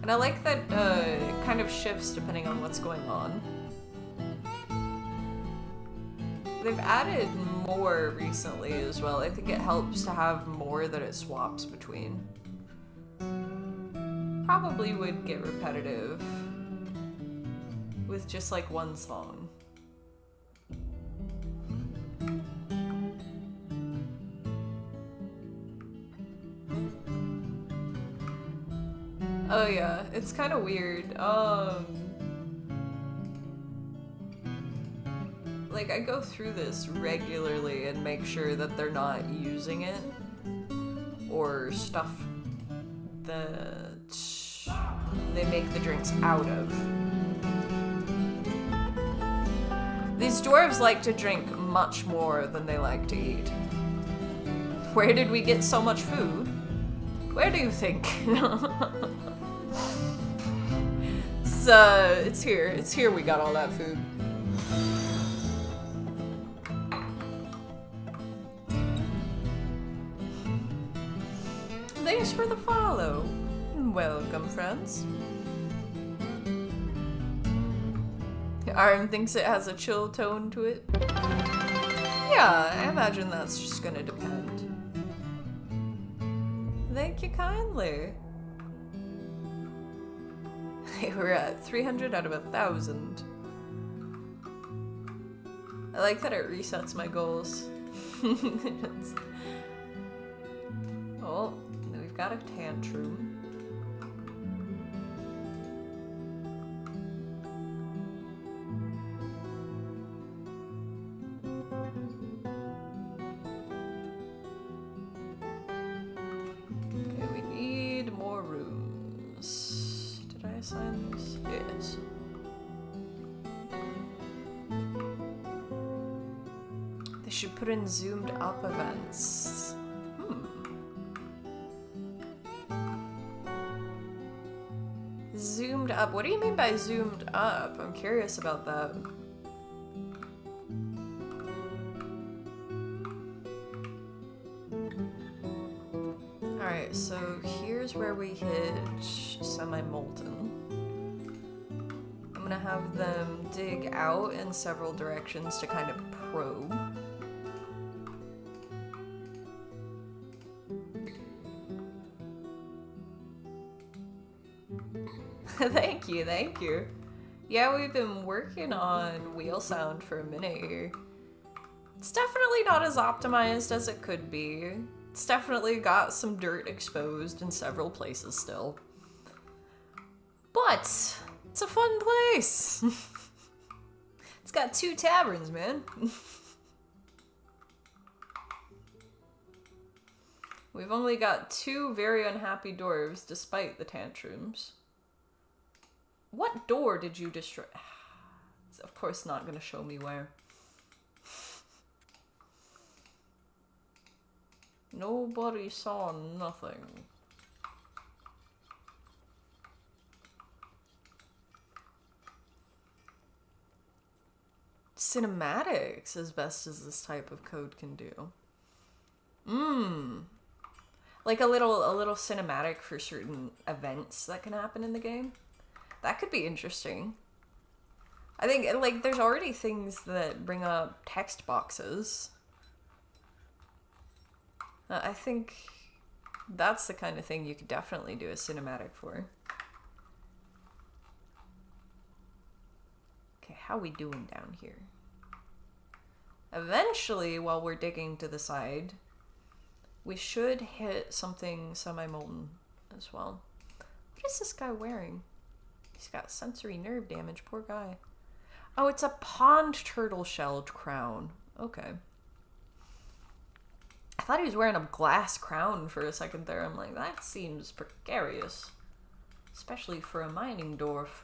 And I like that it kind of shifts depending on what's going on. They've added more recently as well. I think it helps to have more that it swaps between. Probably would get repetitive with just like one song. Oh yeah, it's kind of weird. Like I go through this regularly and make sure that they're not using it or stuff that they make the drinks out of. These dwarves like to drink much more than they like to eat. Where did we get so much food? Where do you think? It's here. It's here we got all that food. Thanks for the follow. Welcome, friends. Arm thinks it has a chill tone to it. Yeah, I imagine that's just gonna depend. Thank you kindly. They were at 300 out of 1,000. I like that it resets my goals. Oh, we've got a tantrum. Okay, we need more rooms. Did I assign these? Yes. They should put in zoomed up events. Zoomed up. What do you mean by zoomed up? I'm curious about that. Alright, so here's where we hit semi-molten. I'm gonna have them dig out in several directions to kind of probe. Thank you, thank you. Yeah, we've been working on wheel sound for a minute here. It's definitely not as optimized as it could be. It's definitely got some dirt exposed in several places still. But it's a fun place. It's got 2 taverns, man. We've only got 2 very unhappy dwarves despite the tantrums. What door did you destroy? It's of course not going to show me where. Nobody saw nothing. Cinematics as best as this type of code can do. Like a little cinematic for certain events that can happen in the game. That could be interesting. I think, like, there's already things that bring up text boxes. I think that's the kind of thing you could definitely do a cinematic for. Okay, how we doing down here? Eventually, while we're digging to the side, we should hit something semi-molten as well. What is this guy wearing? He's got sensory nerve damage, poor guy. Oh, it's a pond turtle shell crown. Okay. I thought he was wearing a glass crown for a second there. I'm like, that seems precarious. Especially for a mining dwarf.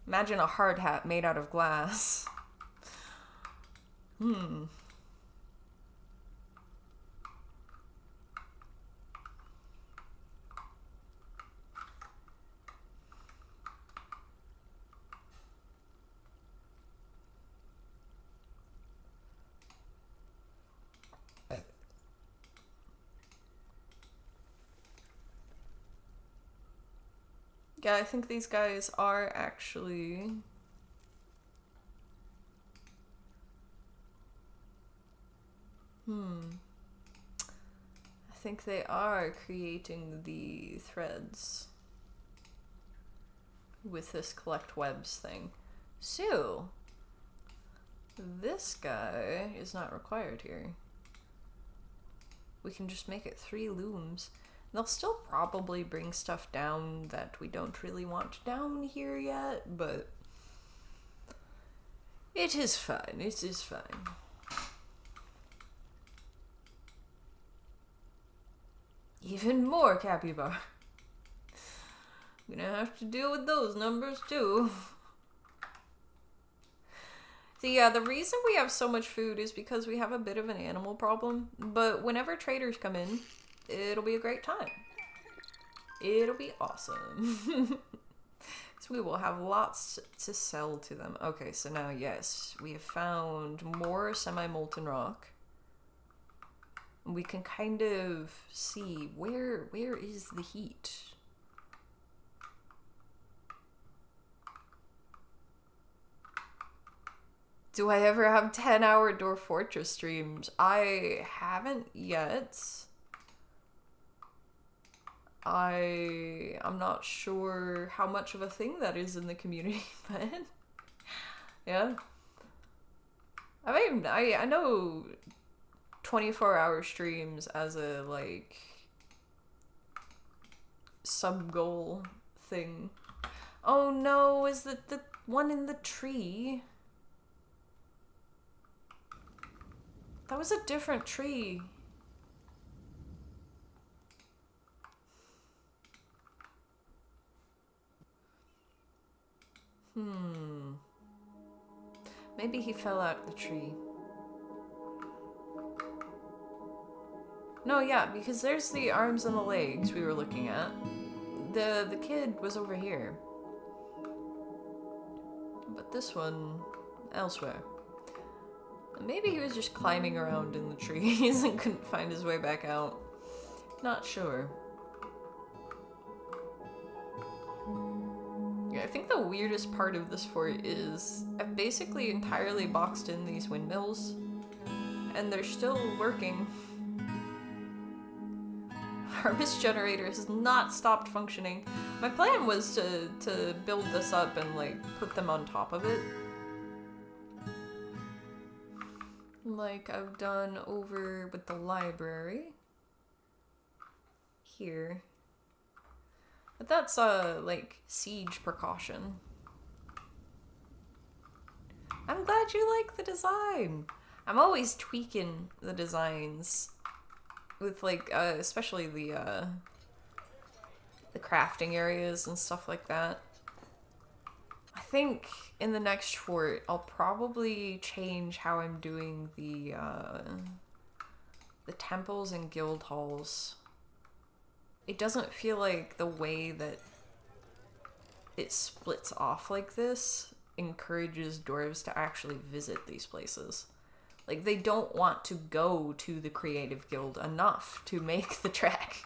Imagine a hard hat made out of glass. Yeah, I think these guys are actually... I think they are creating the threads with this collect webs thing. So, this guy is not required here. We can just make it 3 looms. They'll still probably bring stuff down that we don't really want down here yet, but it is fine. It is fine. Even more capybara. I'm gonna have to deal with those numbers too. So yeah, the reason we have so much food is because we have a bit of an animal problem, but whenever traders come in, it'll be a great time. It'll be awesome. So we will have lots to sell to them. Okay, so now, yes, we have found more semi-molten rock. We can kind of see where is the heat. Do I ever have 10-hour Dwarf Fortress streams? I haven't yet. I'm not sure how much of a thing that is in the community, but yeah. I mean, I know 24-hour streams as a, like, sub-goal thing. Oh no, is that the one in the tree? That was a different tree. Maybe he fell out the tree. No, yeah, because there's the arms and the legs we were looking at. The kid was over here. But this one, elsewhere. Maybe he was just climbing around in the trees and couldn't find his way back out. Not sure. Yeah, I think the weirdest part of this fort is I've basically entirely boxed in these windmills, and they're still working. Our mist generator has not stopped functioning. My plan was to build this up and, like, put them on top of it. Like I've done over with the library. Here. But that's, like, siege precaution. I'm glad you like the design. I'm always tweaking the designs. With, like, especially the crafting areas and stuff like that. I think in the next fort, I'll probably change how I'm doing the temples and guild halls. It doesn't feel like the way that it splits off like this encourages dwarves to actually visit these places. Like, they don't want to go to the creative guild enough to make the trek.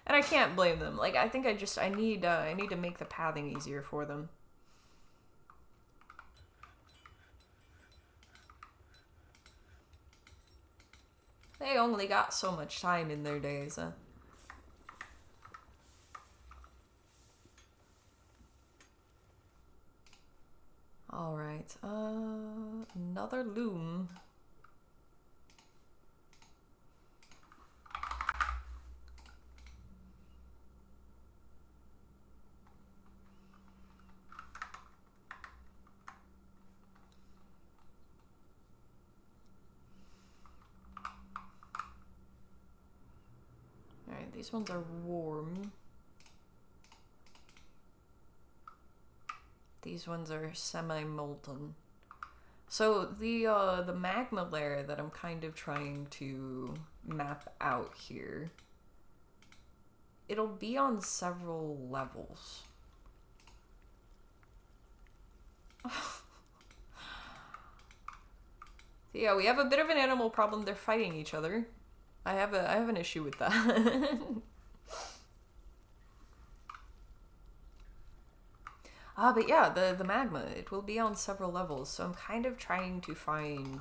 And I can't blame them. Like, I think I need to make the pathing easier for them. They only got so much time in their days, huh? Alright, another loom. Alright, these ones are warm. These ones are semi-molten. So the magma layer that I'm kind of trying to map out here, it'll be on several levels. Yeah, we have a bit of an animal problem. They're fighting each other. I have an issue with that. But yeah, the magma, it will be on several levels, so I'm kind of trying to find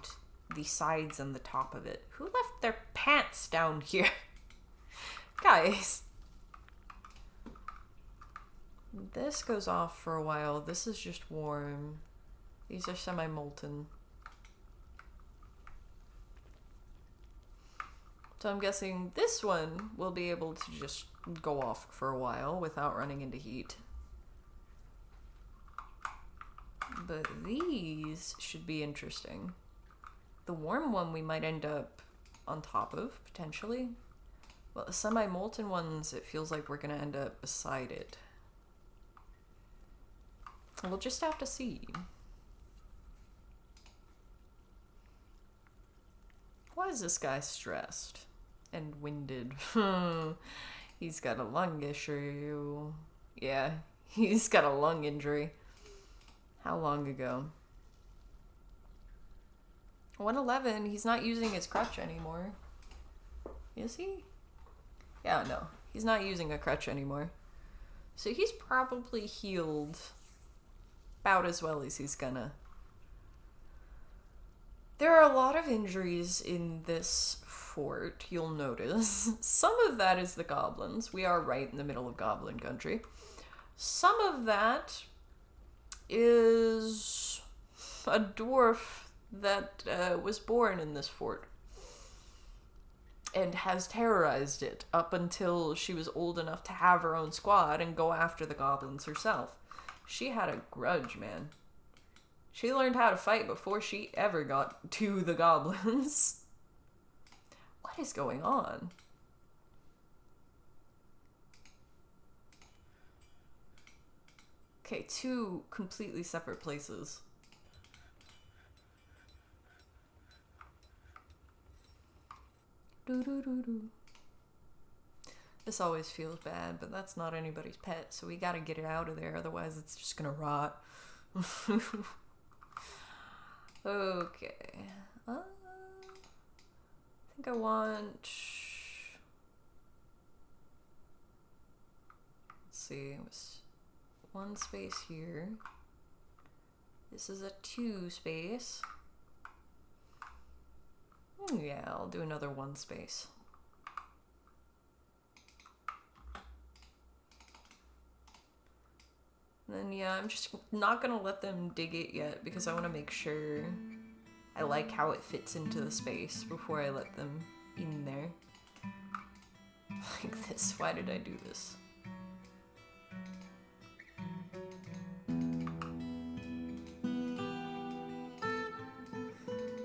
the sides and the top of it. Who left their pants down here? Guys. This goes off for a while. This is just warm. These are semi-molten. So I'm guessing this one will be able to just go off for a while without running into heat. But these should be interesting. The warm one we might end up on top of, potentially. Well, the semi-molten ones, it feels like we're going to end up beside it. We'll just have to see. Why is this guy stressed and winded? He's got a lung issue. Yeah, he's got a lung injury. How long ago? 111, he's not using his crutch anymore. Is he? Yeah, no. He's not using a crutch anymore. So he's probably healed about as well as he's gonna. There are a lot of injuries in this fort, you'll notice. Some of that is the goblins. We are right in the middle of goblin country. Some of that is a dwarf that was born in this fort and has terrorized it up until she was old enough to have her own squad and go after the goblins herself. She had a grudge, man. She learned how to fight before she ever got to the goblins. What is going on? Okay, two completely separate places. This always feels bad, but that's not anybody's pet, so we gotta get it out of there, otherwise it's just gonna rot. Okay. I think I want... Let's see, it was one space here. This is a 2 space. Yeah, I'll do another 1 space. And then, yeah, I'm just not gonna let them dig it yet because I want to make sure I like how it fits into the space before I let them in there. Like this. Why did I do this?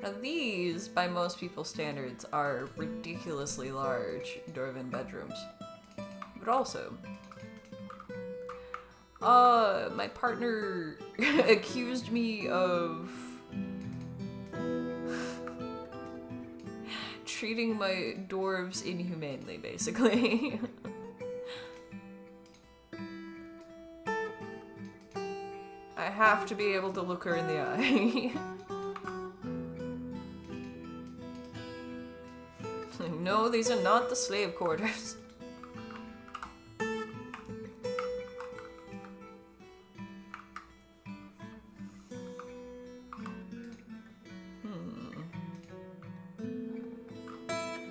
Now these, by most people's standards, are ridiculously large dwarven bedrooms. But also, my partner accused me of treating my dwarves inhumanely, basically. I have to be able to look her in the eye. No, these are not the slave quarters.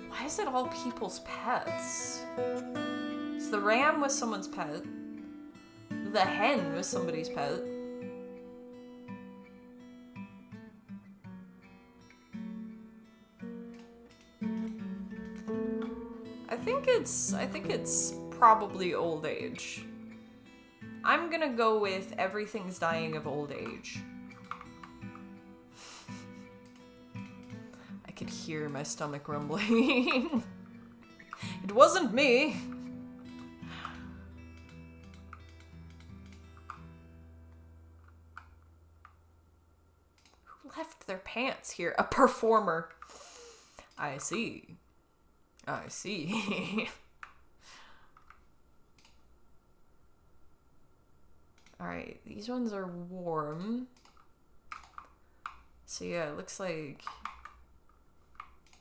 Why is it all people's pets? So the ram was someone's pet. The hen was somebody's pet. I think it's probably old age. I'm gonna go with everything's dying of old age. I could hear my stomach rumbling. It wasn't me. Who left their pants here? A performer. I see. I see. Alright, these ones are warm. So yeah, it looks like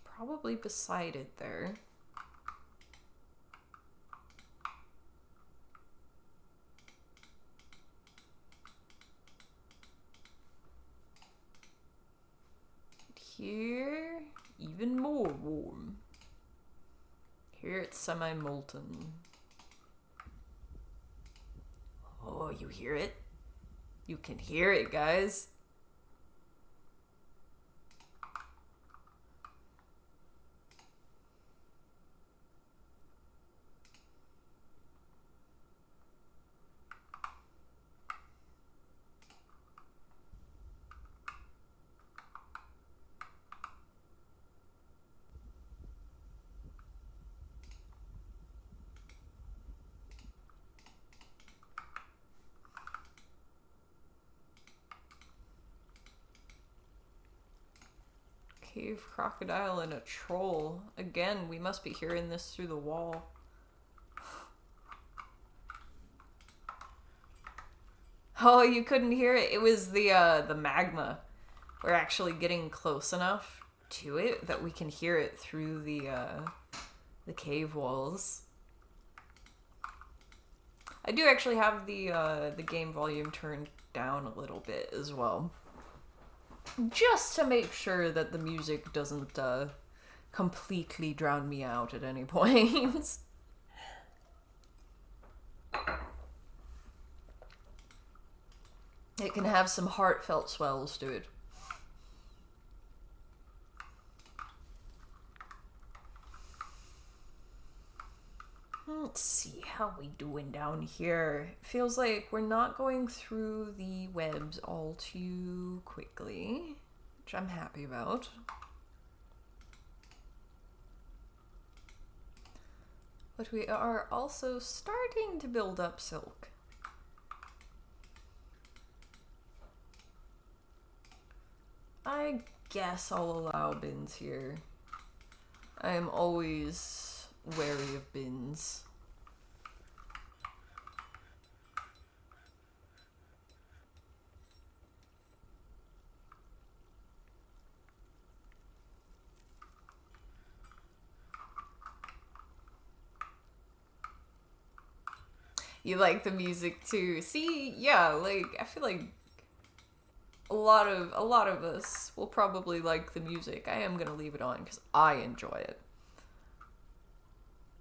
probably beside it there. Here, even more warm. Here it's semi-molten. Oh, you hear it? You can hear it, guys. Cave crocodile and a troll. Again, we must be hearing this through the wall. Oh, you couldn't hear it? It was the magma. We're actually getting close enough to it that we can hear it through the cave walls. I do actually have the game volume turned down a little bit as well. just to make sure that the music doesn't completely drown me out at any point. It can have some heartfelt swells to it. Let's see how we doing down here. Feels like we're not going through the webs all too quickly, which I'm happy about. But we are also starting to build up silk. I guess I'll allow bins here. I am always wary of bins. You like the music too. See, yeah, like I feel like a lot of us will probably like the music. I am gonna leave it on because I enjoy it.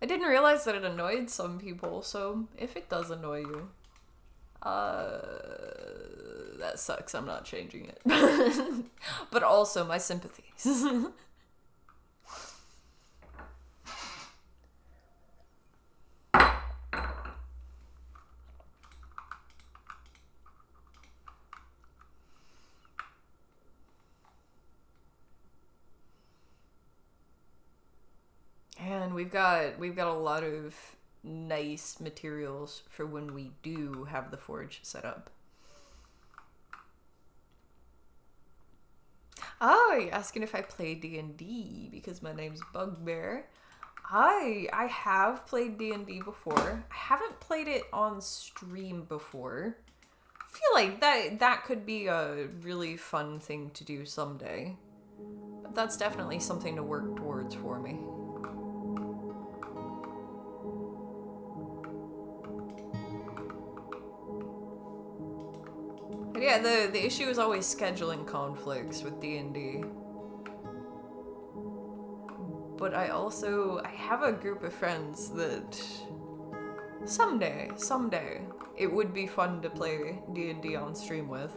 I didn't realize that it annoyed some people, so if it does annoy you, that sucks. I'm not changing it. But also my sympathies. And we've got a lot of nice materials for when we do have the forge set up. Oh, you're asking if I play D&D because my name's Bugbear. I have played D&D before. I haven't played it on stream before. I feel like that could be a really fun thing to do someday. But that's definitely something to work towards for me. But yeah, the issue is always scheduling conflicts with D&D. But I have a group of friends that someday, it would be fun to play D&D on stream with.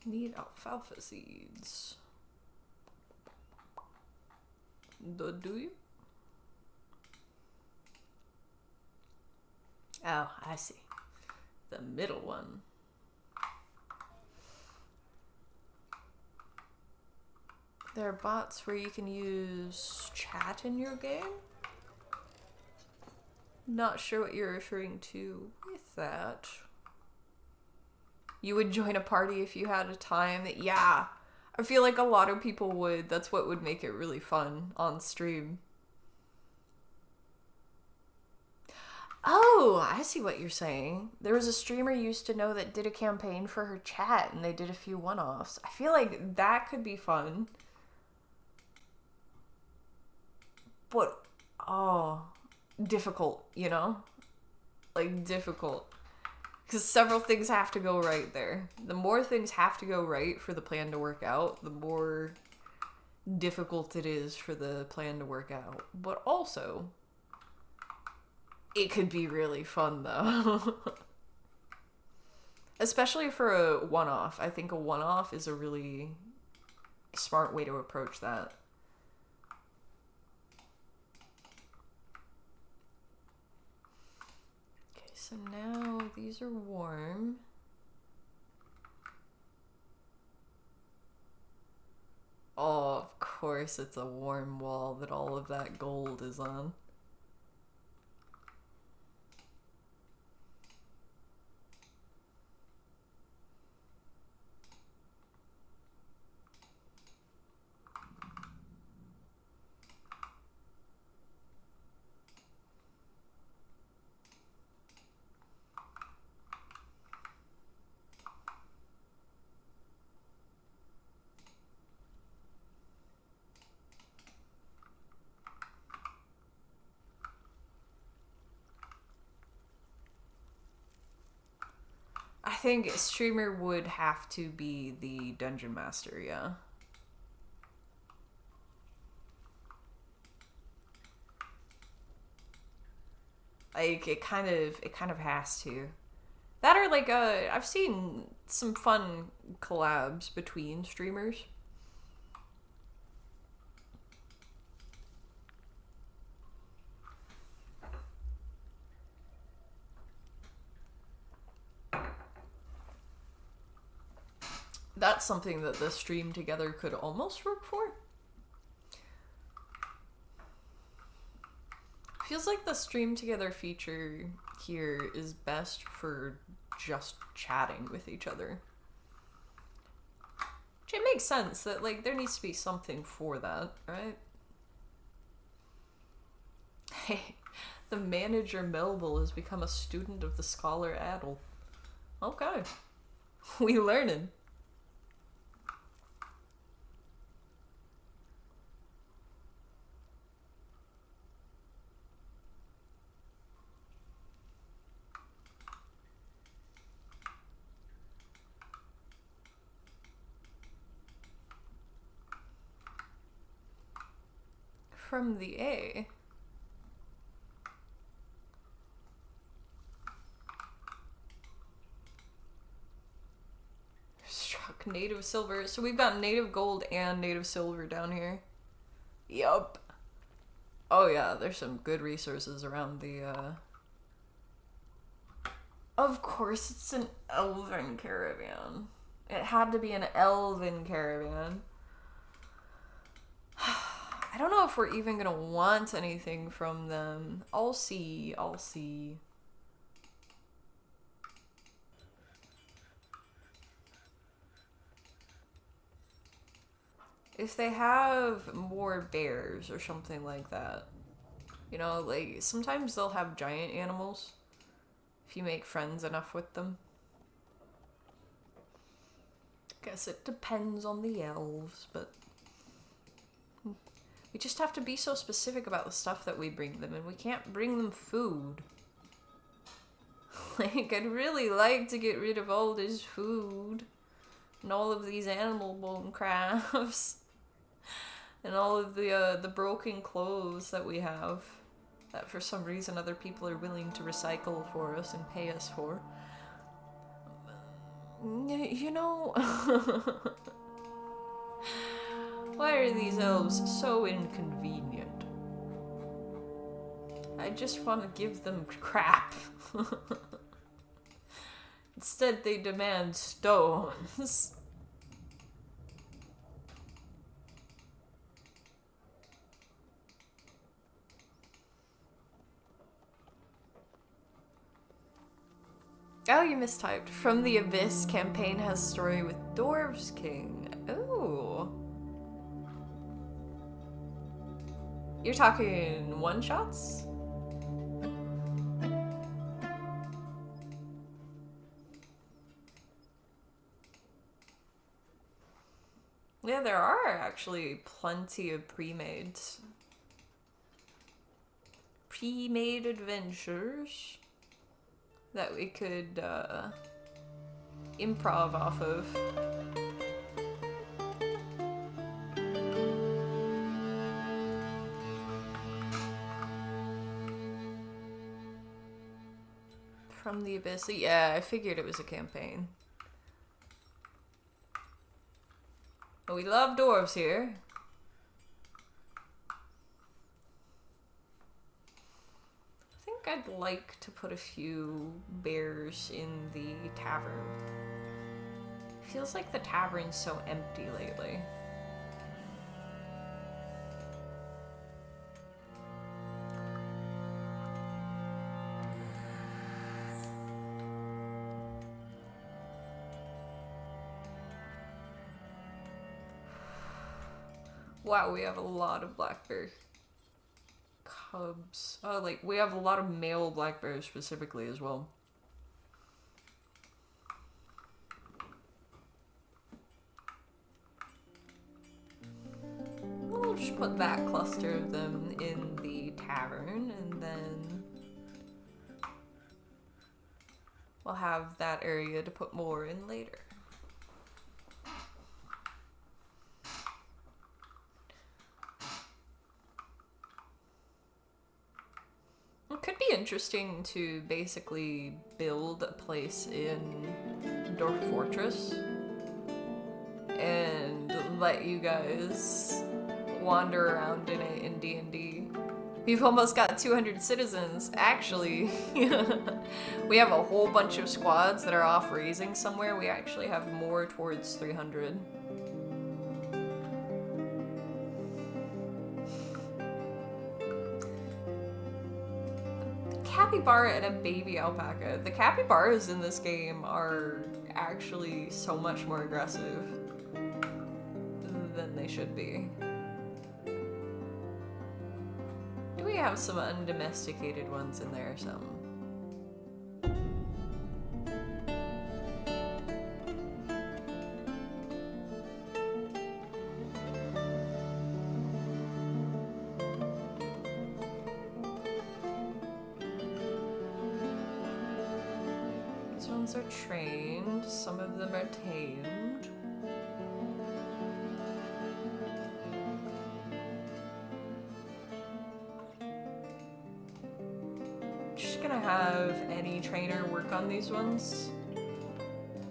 Need alfalfa seeds. Do you? Oh, I see. The middle one. There are bots where you can use chat in your game? Not sure what you're referring to with that. You would join a party if you had a time. Yeah, I feel like a lot of people would. That's what would make it really fun on stream. Oh, I see what you're saying. There was a streamer you used to know that did a campaign for her chat, and they did a few one-offs. I feel like that could be fun. But, oh, difficult, you know? Like, difficult. Because several things have to go right there. The more things have to go right for the plan to work out, the more difficult it is for the plan to work out. But also, it could be really fun, though. Especially for a one-off. I think a one-off is a really smart way to approach that. So now these are warm. Oh, of course it's a warm wall that all of that gold is on. think streamer would have to be the dungeon master, yeah. Like it kind of has to. That or like I've seen some fun collabs between streamers. That's something that the stream together could almost work for. Feels like the stream together feature here is best for just chatting with each other. Which it makes sense that like there needs to be something for that, right? Hey, the manager Melville has become a student of the scholar Adel. Okay. We learning. From the A. Struck native silver. So we've got native gold and native silver down here. Yup. Oh yeah, there's some good resources around the Of course it's an elven caravan. It had to be an elven caravan. I don't know if we're even gonna want anything from them. I'll see. If they have more bears or something like that. You know, like, sometimes they'll have giant animals. If you make friends enough with them. Guess it depends on the elves, but... we just have to be so specific about the stuff that we bring them, and we can't bring them food. Like, I'd really like to get rid of all this food, and all of these animal bone crafts, and all of the broken clothes that we have, that for some reason other people are willing to recycle for us and pay us for. You know... Why are these elves so inconvenient? I just want to give them crap. Instead, they demand stones. Oh, you mistyped. From the Abyss campaign has story with Dwarves King. Ooh. You're talking one-shots? Yeah, there are actually plenty of pre-made adventures that we could improv off of. From the Abyss. Yeah, I figured it was a campaign. But we love dwarves here. I think I'd like to put a few bears in the tavern. Feels like the tavern's so empty lately. Wow, we have a lot of black bear cubs. Oh, like, we have a lot of male black bears specifically as well. We'll just put that cluster of them in the tavern, and then... I'll have that area to put more in later. It could be interesting to basically build a place in Dwarf Fortress and let you guys wander around in it in D&D. We've almost got 200 citizens. Actually, we have a whole bunch of squads that are off raising somewhere. We actually have more towards 300. Capybara and a baby alpaca. The capybaras in this game are actually so much more aggressive than they should be. Do we have some undomesticated ones in there or something? These ones are trained, some of them are tamed. Just gonna have any trainer work on these ones.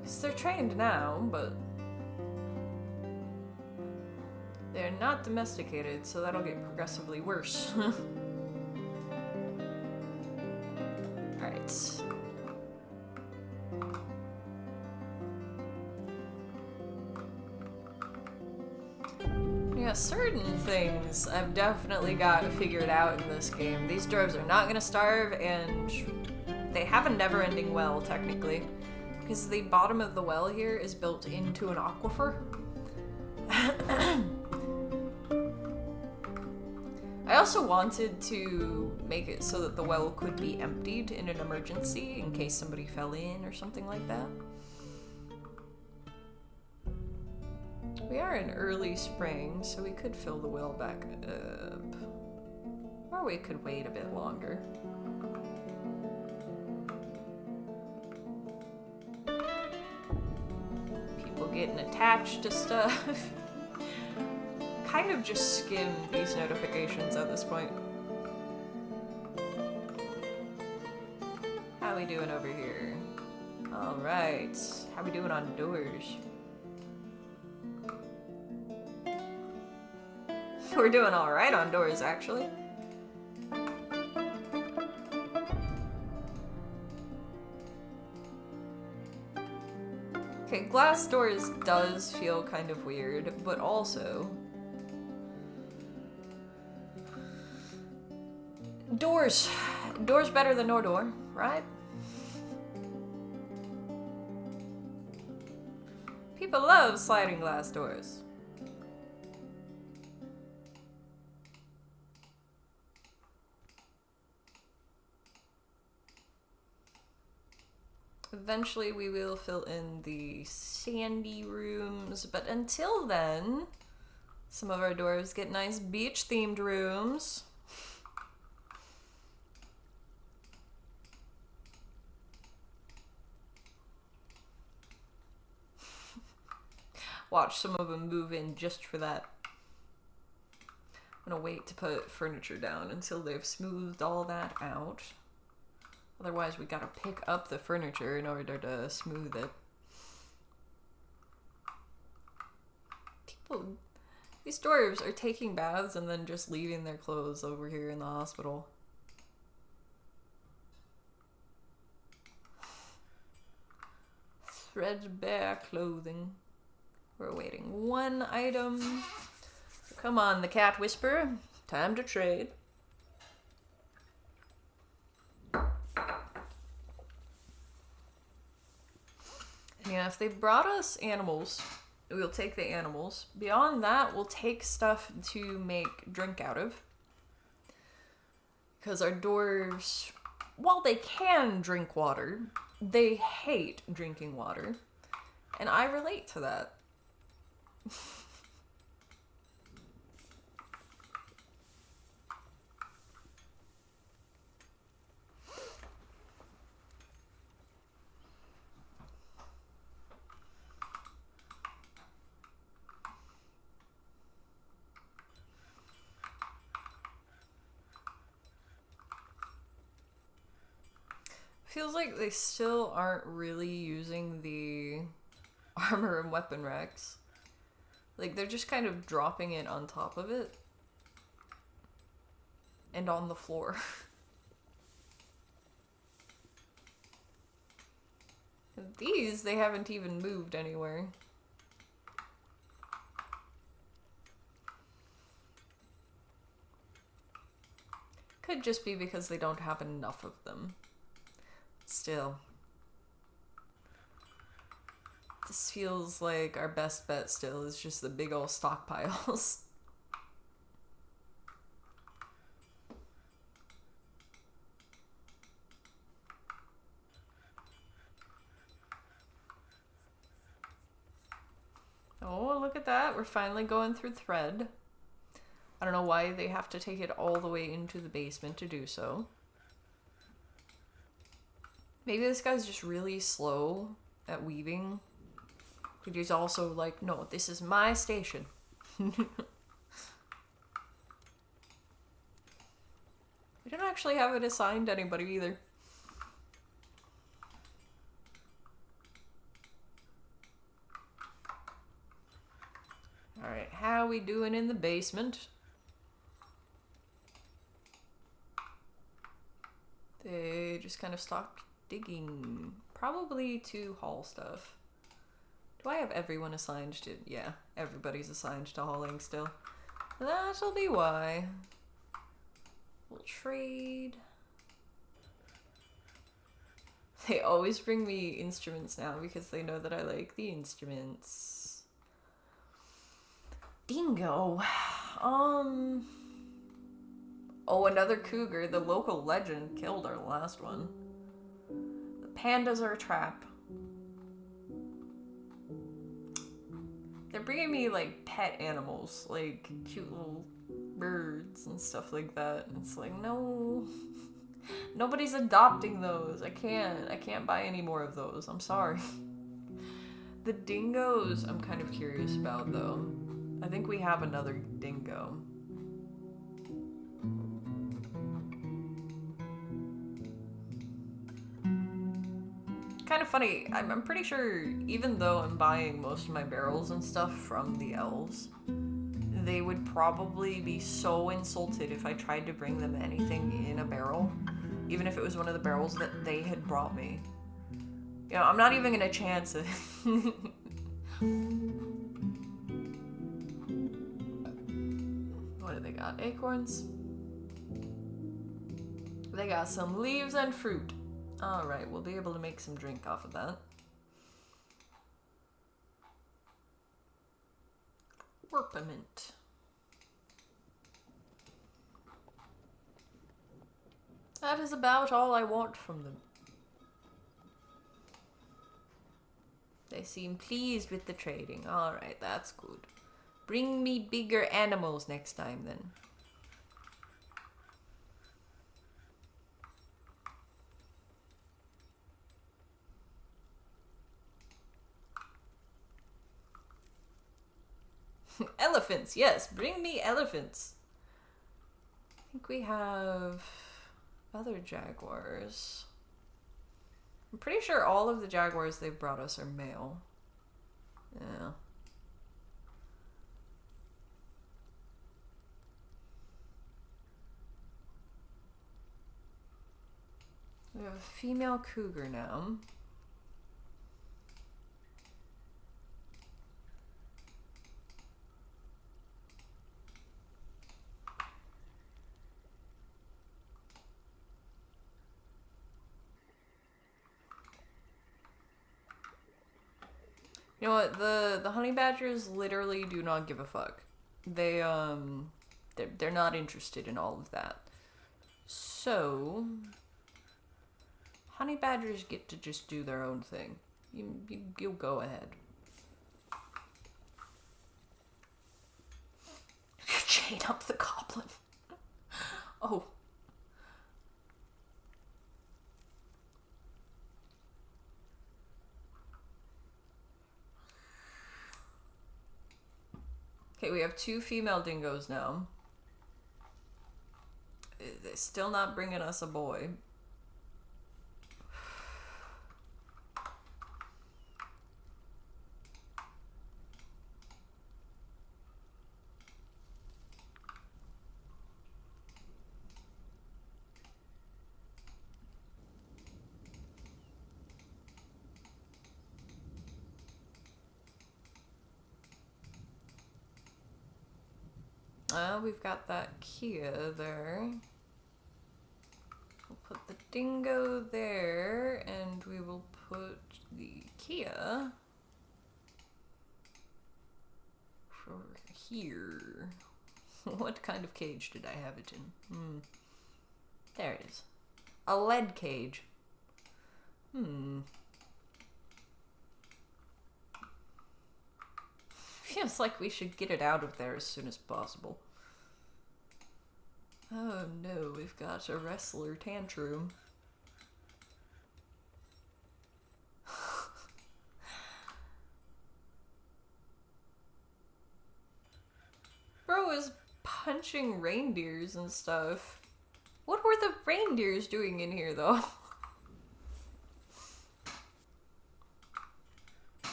Because they're trained now, but they're not domesticated, so that'll get progressively worse. Alright. Yeah, certain things I've definitely got figured out in this game. These dwarves are not gonna starve, and they have a never-ending well, technically. Because the bottom of the well here is built into an aquifer. I also wanted to make it so that the well could be emptied in an emergency in case somebody fell in or something like that. We are in early spring, so we could fill the well back up. Or we could wait a bit longer. People getting attached to stuff. Kind of just skim these notifications at this point. How we doing over here? Alright. How we doing on doors? We're doing alright on doors, actually. Okay, glass doors does feel kind of weird, but also... Doors. Doors better than no door, right? People love sliding glass doors. Eventually we will fill in the sandy rooms, but until then, some of our dwarves get nice beach-themed rooms. Watch some of them move in just for that. I'm gonna wait to put furniture down until they've smoothed all that out. Otherwise, we gotta pick up the furniture in order to smooth it. People, these dwarves are taking baths and then just leaving their clothes over here in the hospital. Threadbare clothing. We're awaiting one item. Come on, the cat whisperer. Time to trade. Yeah, if they brought us animals, we'll take the animals. Beyond that, we'll take stuff to make drink out of. Because our dwarves, while they can drink water, they hate drinking water. And I relate to that. Feels like they still aren't really using the armor and weapon racks. Like, they're just kind of dropping it on top of it. And on the floor. These, they haven't even moved anywhere. Could just be because they don't have enough of them. Still. This feels like our best bet still is just the big old stockpiles. Oh, look at that. We're finally going through thread. I don't know why they have to take it all the way into the basement to do so. Maybe this guy's just really slow at weaving. But he's also like, no, this is my station. We don't actually have it assigned to anybody either. Alright, how we doing in the basement? They just kind of stopped digging. Probably to haul stuff. Do I have everyone assigned to... Yeah, everybody's assigned to hauling still. That'll be why. We'll trade. They always bring me instruments now because they know that I like the instruments. Dingo. Oh, another cougar. The local legend killed our last one. The pandas are a trap. They're bringing me, like, pet animals. Like, cute little birds and stuff like that. And it's like, no. Nobody's adopting those. I can't buy any more of those. I'm sorry. The dingoes I'm kind of curious about, though. I think we have another dingo. Kind of funny, I'm pretty sure even though I'm buying most of my barrels and stuff from the elves, they would probably be so insulted if I tried to bring them anything in a barrel, even if it was one of the barrels that they had brought me. You know, I'm not even gonna chance it. What do they got? Acorns? They got some leaves and fruit. Alright, we'll be able to make some drink off of that. Warpiment. That is about all I want from them. They seem pleased with the trading. Alright, that's good. Bring me bigger animals next time then. Elephants, yes, bring me elephants. I think we have other jaguars. I'm pretty sure all of the jaguars they've brought us are male. Yeah. We have a female cougar now. You know what? The honey badgers literally do not give a fuck. They're not interested in all of that. So honey badgers get to just do their own thing. You go ahead. Chain up the goblin. Oh. Okay, we have 2 female dingoes now. They're still not bringing us a boy. We've got that Kia there. We'll put the dingo there, and we will put the Kia for here. What kind of cage did I have it in? There it is. A lead cage. Feels like we should get it out of there as soon as possible. Oh no, we've got a wrestler tantrum. Bro is punching reindeers and stuff. What were the reindeers doing in here though?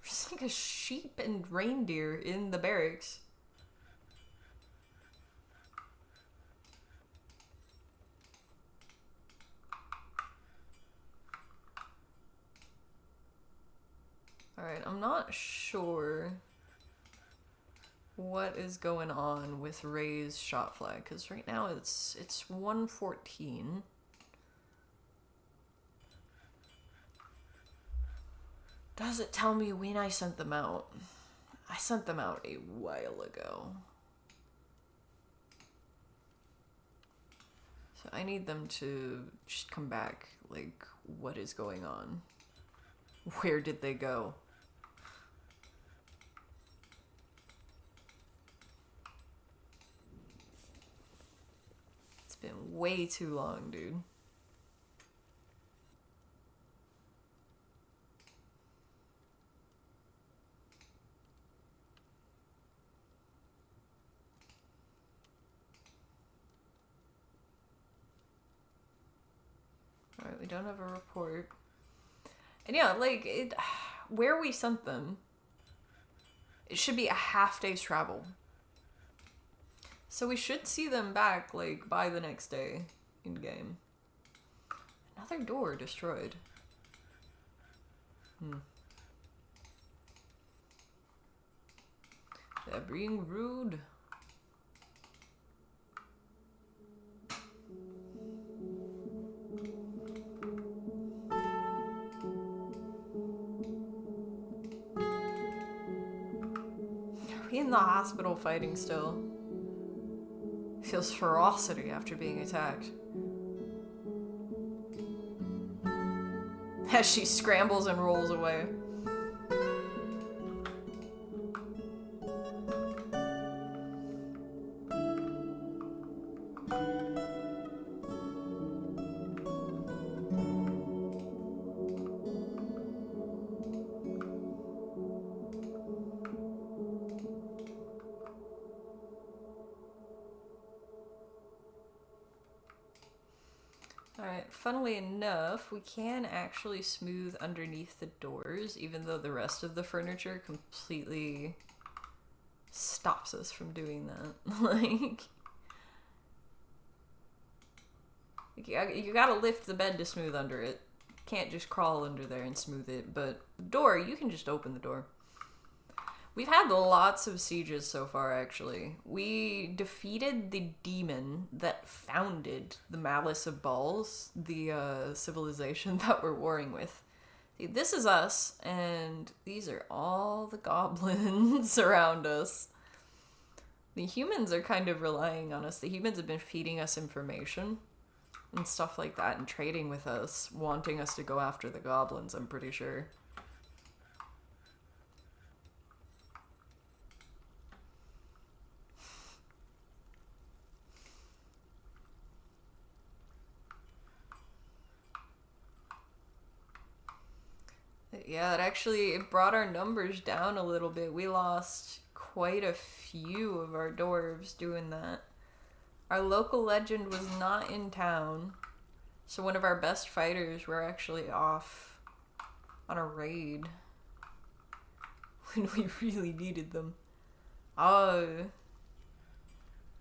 There's like a sheep and reindeer in the barracks. Alright, I'm not sure what is going on with Ray's shot flag, because right now it's 114. Does it tell me when I sent them out? I sent them out a while ago. So I need them to just come back, like, what is going on? Where did they go? It's been way too long, dude. Alright, we don't have a report. And yeah, like, where we sent them, it should be a half day's travel. So we should see them back, like, by the next day in game. Another door destroyed. They're being rude. In the hospital fighting still. Feels ferocity after being attacked. As she scrambles and rolls away. Alright, funnily enough, we can actually smooth underneath the doors, even though the rest of the furniture completely stops us from doing that. Like, you gotta lift the bed to smooth under it. Can't just crawl under there and smooth it, but the door, you can just open the door. We've had lots of sieges so far, actually. We defeated the demon that founded the Malice of Balls, the civilization that we're warring with. See, this is us, and these are all the goblins around us. The humans are kind of relying on us. The humans have been feeding us information and stuff like that, and trading with us, wanting us to go after the goblins, I'm pretty sure. Yeah, it brought our numbers down a little bit. We lost quite a few of our dwarves doing that. Our local legend was not in town, so one of our best fighters were actually off on a raid when we really needed them.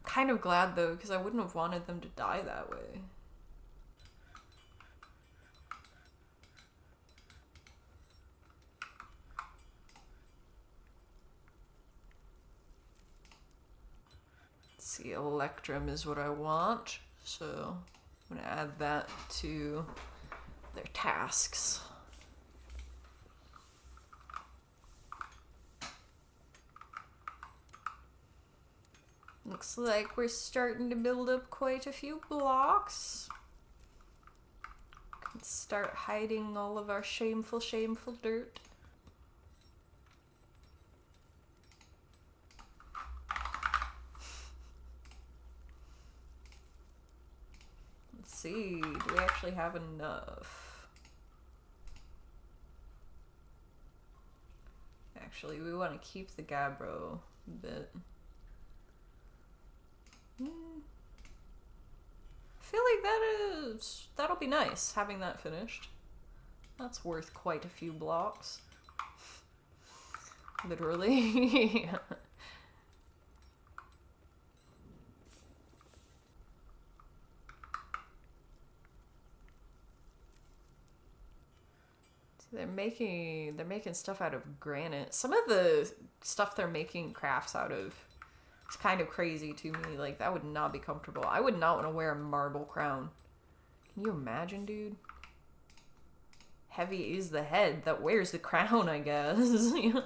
Kind of glad though, because I wouldn't have wanted them to die that way. see, electrum is what I want, so I'm gonna add that to their tasks. Looks like we're starting to build up quite a few blocks. Can start hiding all of our shameful, shameful dirt. Let's see, do we actually have enough? Actually, we want to keep the gabbro bit. I feel like that'll be nice, having that finished. That's worth quite a few blocks. Literally. They're making stuff out of granite. Some of the stuff they're making crafts out of, it's kind of crazy to me. Like, that would not be comfortable. I would not want to wear a marble crown. Can you imagine, dude? Heavy is the head that wears the crown, I guess. Okay,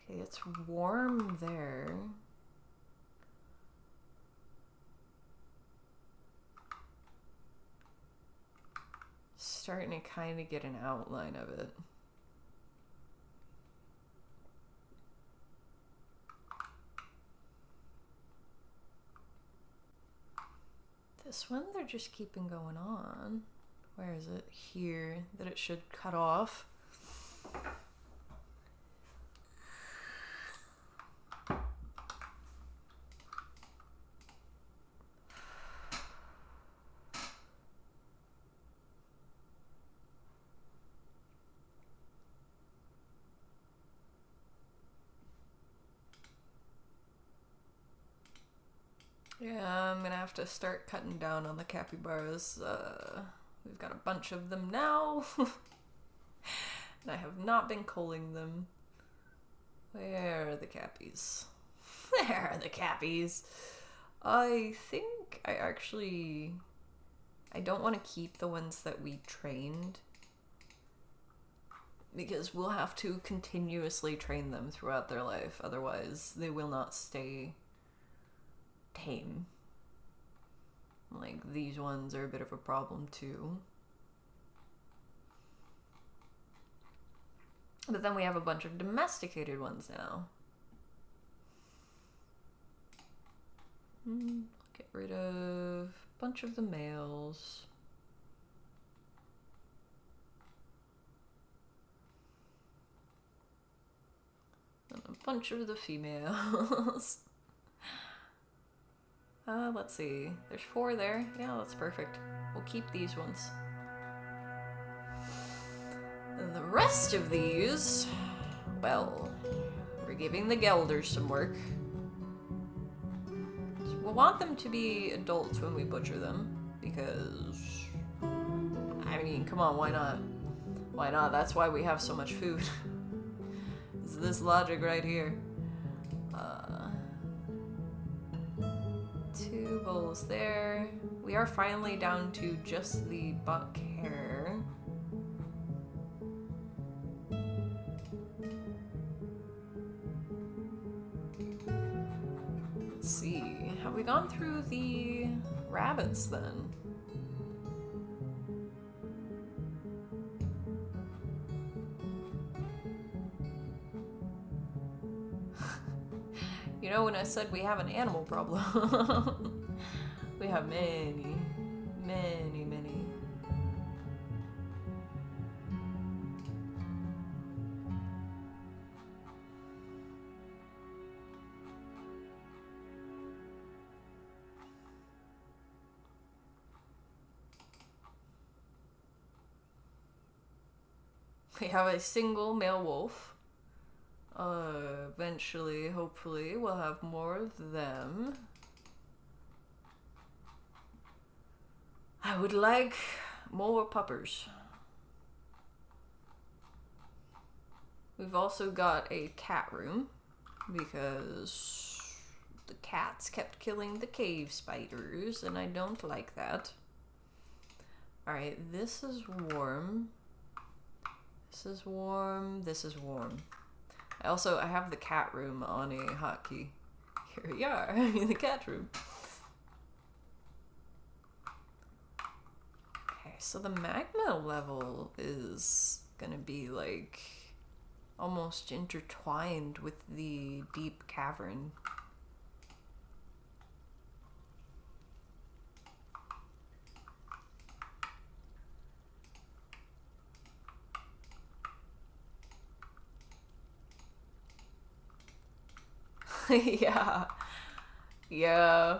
it's warm there. Starting to kind of get an outline of it. This one they're just keeping going on. Where is it? Here, that it should cut off. Yeah, I'm gonna have to start cutting down on the capybaras. We've got a bunch of them now. And I have not been culling them. Where are the cappies? There are the cappies. I think I don't want to keep the ones that we trained, because we'll have to continuously train them throughout their life. Otherwise, they will not stay tame. Like, these ones are a bit of a problem too. But then we have a bunch of domesticated ones now. Get rid of a bunch of the males. And a bunch of the females. Let's see. There's 4 there. Yeah, that's perfect. We'll keep these ones. And the rest of these, well, we're giving the gelders some work. So we'll want them to be adults when we butcher them, because, I mean, come on, why not? Why not? That's why we have so much food. It's this logic right here. 2 bowls there. We are finally down to just the buck hair. Let's see. Have we gone through the rabbits then? You know, when I said we have an animal problem, we have many, many, many. We have a single male wolf. Eventually, hopefully, we'll have more of them. I would like more puppers. We've also got a cat room, because the cats kept killing the cave spiders, and I don't like that. Alright, this is warm. This is warm. This is warm. I have the cat room on a hotkey. Here we are, in the cat room. Okay, so the magma level is gonna be like almost intertwined with the deep cavern. Yeah. Yeah.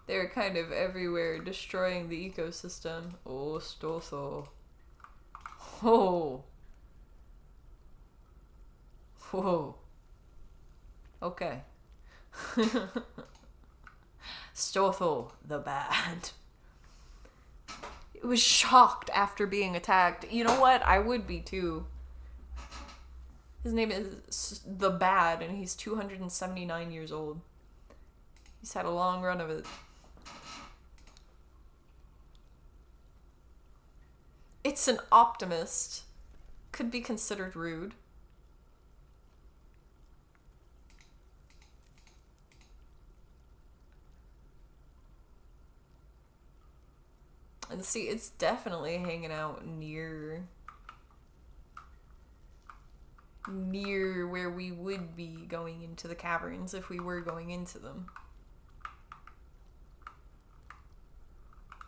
They're kind of everywhere, destroying the ecosystem. Oh, Stotho. Oh. Whoa. Okay. Stotho the Bad. It was shocked after being attacked. You know what? I would be too. His name is the Bad, and he's 279 years old. He's had a long run of it. It's an optimist. Could be considered rude. And see, it's definitely hanging out near where we would be going into the caverns if we were going into them.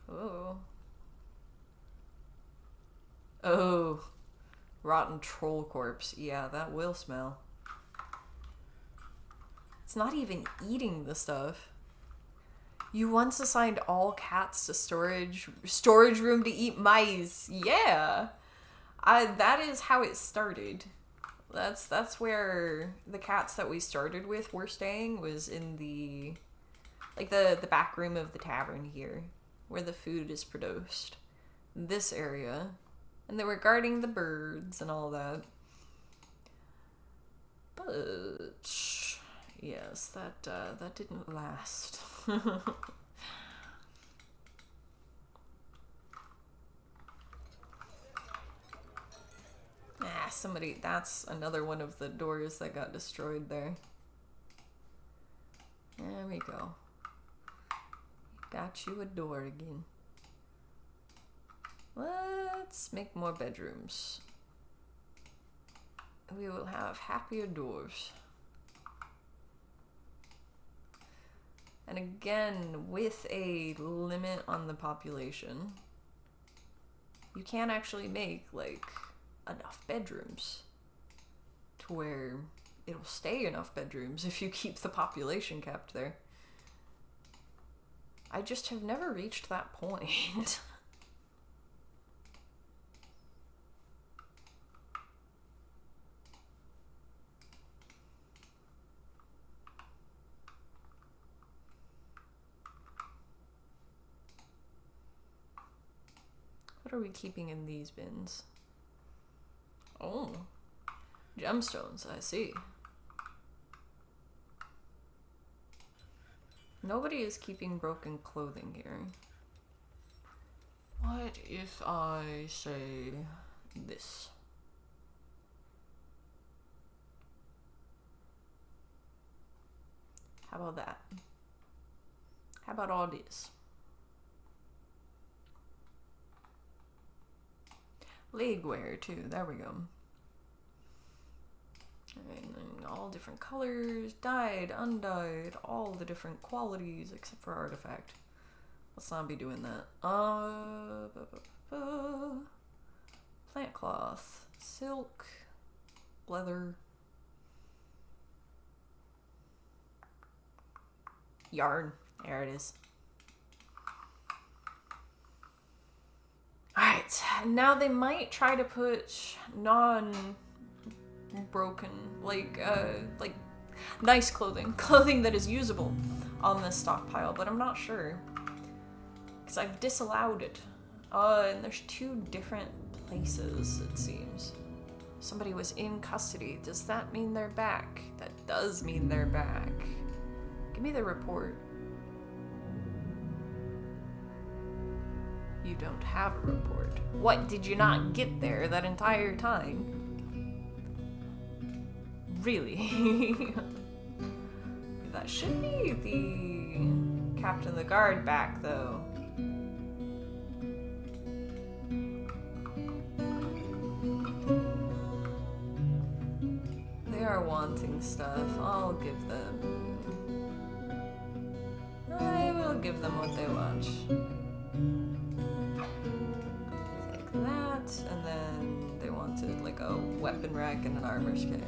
Oh. Oh. Rotten troll corpse. Yeah, that will smell. It's not even eating the stuff. You once assigned all cats to storage room to eat mice. Yeah. That is how it started. That's where the cats that we started with were staying, was in the back room of the tavern here, where the food is produced. This area. And they were guarding the birds and all that. But yes, that didn't last. That's another one of the doors that got destroyed there. There we go. Got you a door again. Let's make more bedrooms. We will have happier doors. And again, with a limit on the population, you can't actually make, like, enough bedrooms to where it'll stay enough bedrooms if you keep the population kept there. I just have never reached that point. What are we keeping in these bins? Oh, gemstones, I see. Nobody is keeping broken clothing here. What if I say this? How about that? How about all this? Legwear too, there we go. And then all different colors, dyed, undyed, all the different qualities except for artifact. Let's not be doing that. Plant cloth, silk, leather, yarn. There it is. Alright, now they might try to put non-broken, like nice clothing that is usable on this stockpile, but I'm not sure. Because I've disallowed it. And there's 2 different places, it seems. Somebody was in custody. Does that mean they're back? That does mean they're back. Give me the report. You don't have a report. What, did you not get there that entire time? Really? That should be the captain of the guard back, though. They are wanting stuff. I'll give them. I will give them what they want. Take that, and then they wanted like a weapon rack and an armor stand.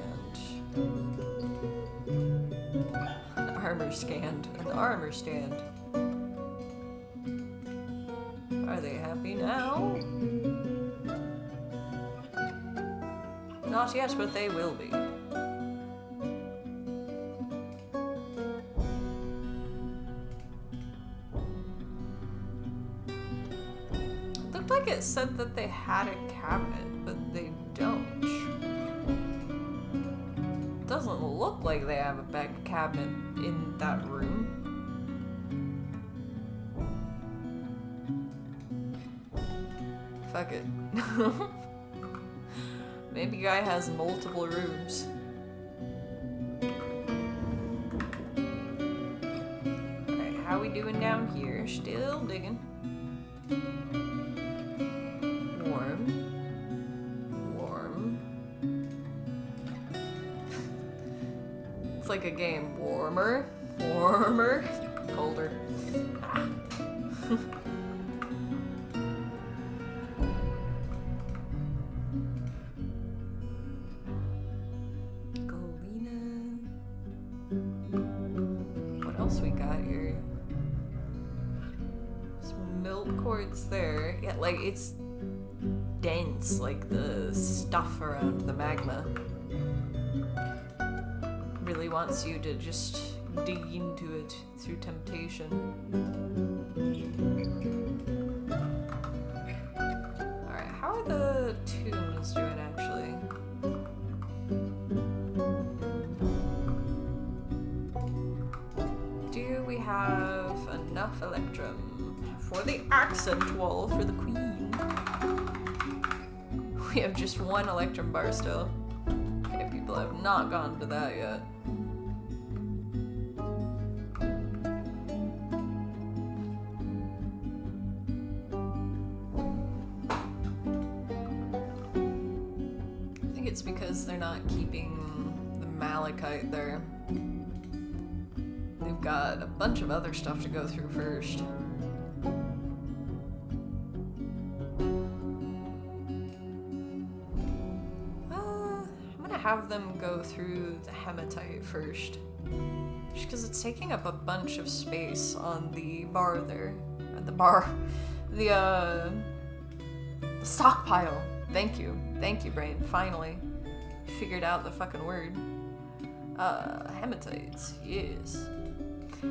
An armor stand. Are they happy now? Not yet, but they will be. It looked like it said that they had a cabinet, but they don't. Doesn't look like they have a back cabinet in that room. Fuck it. Maybe guy has multiple rooms. Alright, how we doing down here? Still digging. It's like a game. Warmer, colder. Ah. Galena. What else we got here? Some milk quartz there. Yeah, like it's dense, like the stuff around the magma. Really wants you to just dig into it through temptation. Alright, how are the tombs doing actually? Do we have enough electrum for the accent wall for the queen? We have just one electrum bar still. Okay, people have not gone to that yet. It's because they're not keeping the malachite there. They've got a bunch of other stuff to go through first. I'm gonna have them go through the hematite first. Just because it's taking up a bunch of space on the bar there. The stockpile. Thank you, brain. Finally figured out the fucking word. Hematites, yes.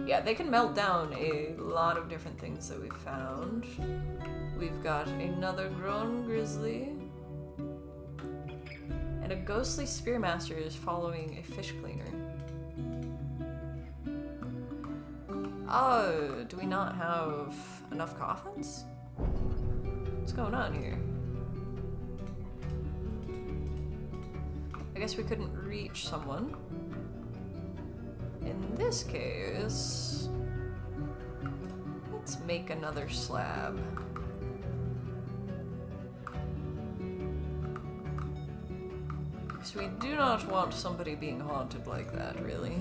Yeah, they can melt down a lot of different things that we've found. We've got another grown grizzly. And a ghostly spearmaster is following a fish cleaner. Oh, do we not have enough coffins? What's going on here? I guess we couldn't reach someone. In this case, let's make another slab. Because we do not want somebody being haunted like that, really.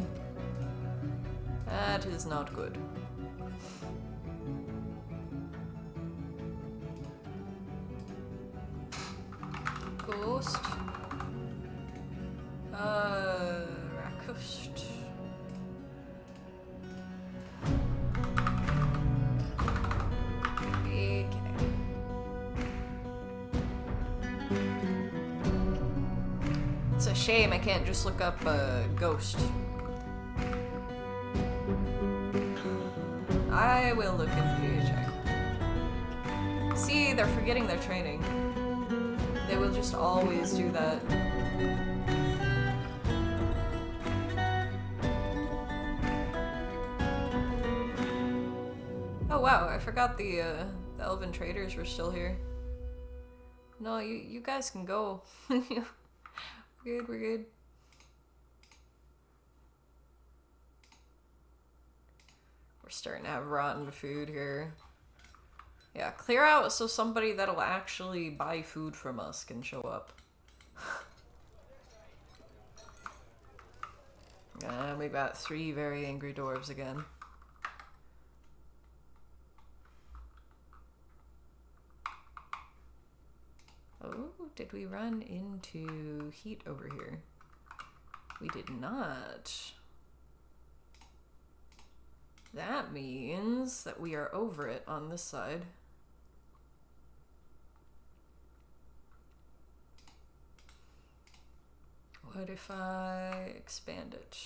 That is not good. Ghost. Rakost. Okay. It's a shame I can't just look up a ghost. I will look into PHI. See, they're forgetting their training. They will just always do that. wow, I forgot the elven traders were still here. No, you guys can go. We're good, we're good. We're starting to have rotten food here. Yeah, clear out so somebody that'll actually buy food from us can show up. And we've got 3 very angry dwarves again. Oh, did we run into heat over here? We did not. That means that we are over it on this side. What if I expand it?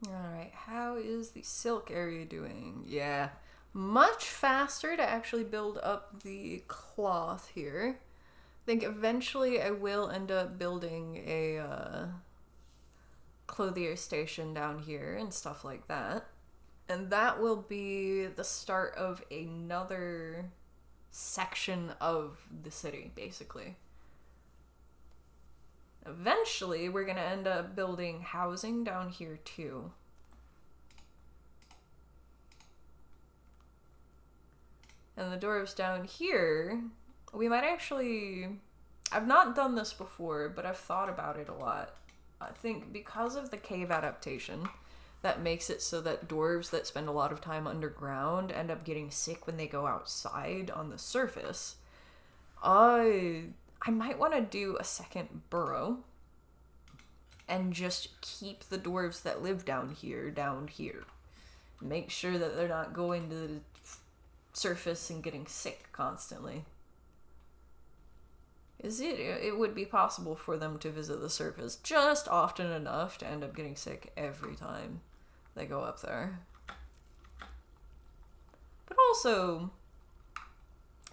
Alright, how is the silk area doing? Yeah, much faster to actually build up the cloth here. I think eventually I will end up building a clothier station down here and stuff like that. And that will be the start of another section of the city, basically. Eventually, we're going to end up building housing down here, too. And the dwarves down here, we might actually... I've not done this before, but I've thought about it a lot. I think because of the cave adaptation, that makes it so that dwarves that spend a lot of time underground end up getting sick when they go outside on the surface. I might want to do a second burrow and just keep the dwarves that live down here. Make sure that they're not going to the surface and getting sick constantly. It would be possible for them to visit the surface just often enough to end up getting sick every time they go up there. But also,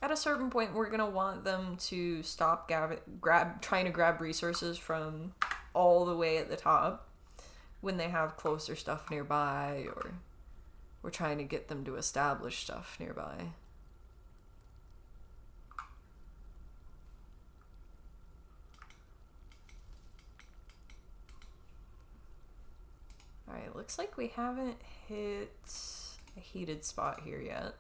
at a certain point, we're going to want them to stop trying to grab resources from all the way at the top when they have closer stuff nearby, or we're trying to get them to establish stuff nearby. Alright, looks like we haven't hit a heated spot here yet.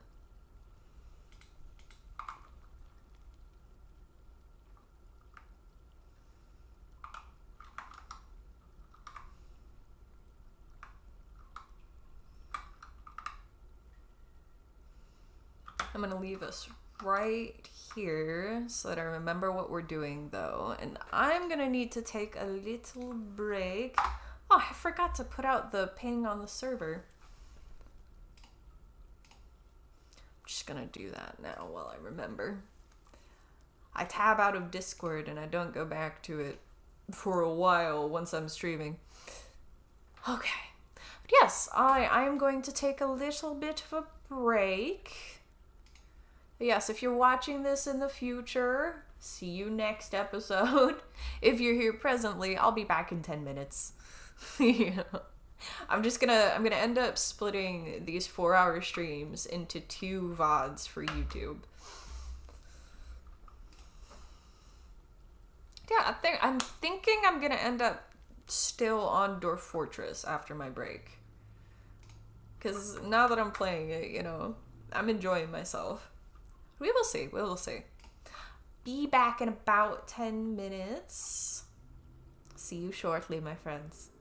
I'm going to leave us right here so that I remember what we're doing, though. And I'm going to need to take a little break. Oh, I forgot to put out the ping on the server. I'm just going to do that now while I remember. I tab out of Discord and I don't go back to it for a while once I'm streaming. Okay. But yes, I am going to take a little bit of a break. Yes, if you're watching this in the future, see you next episode. If you're here presently, I'll be back in 10 minutes. Yeah. I'm gonna end up splitting these 4-hour streams into 2 VODs for YouTube. Yeah, I'm thinking I'm gonna end up still on Dwarf Fortress after my break. Because now that I'm playing it, you know, I'm enjoying myself. We will see. We will see. Be back in about 10 minutes. See you shortly, my friends.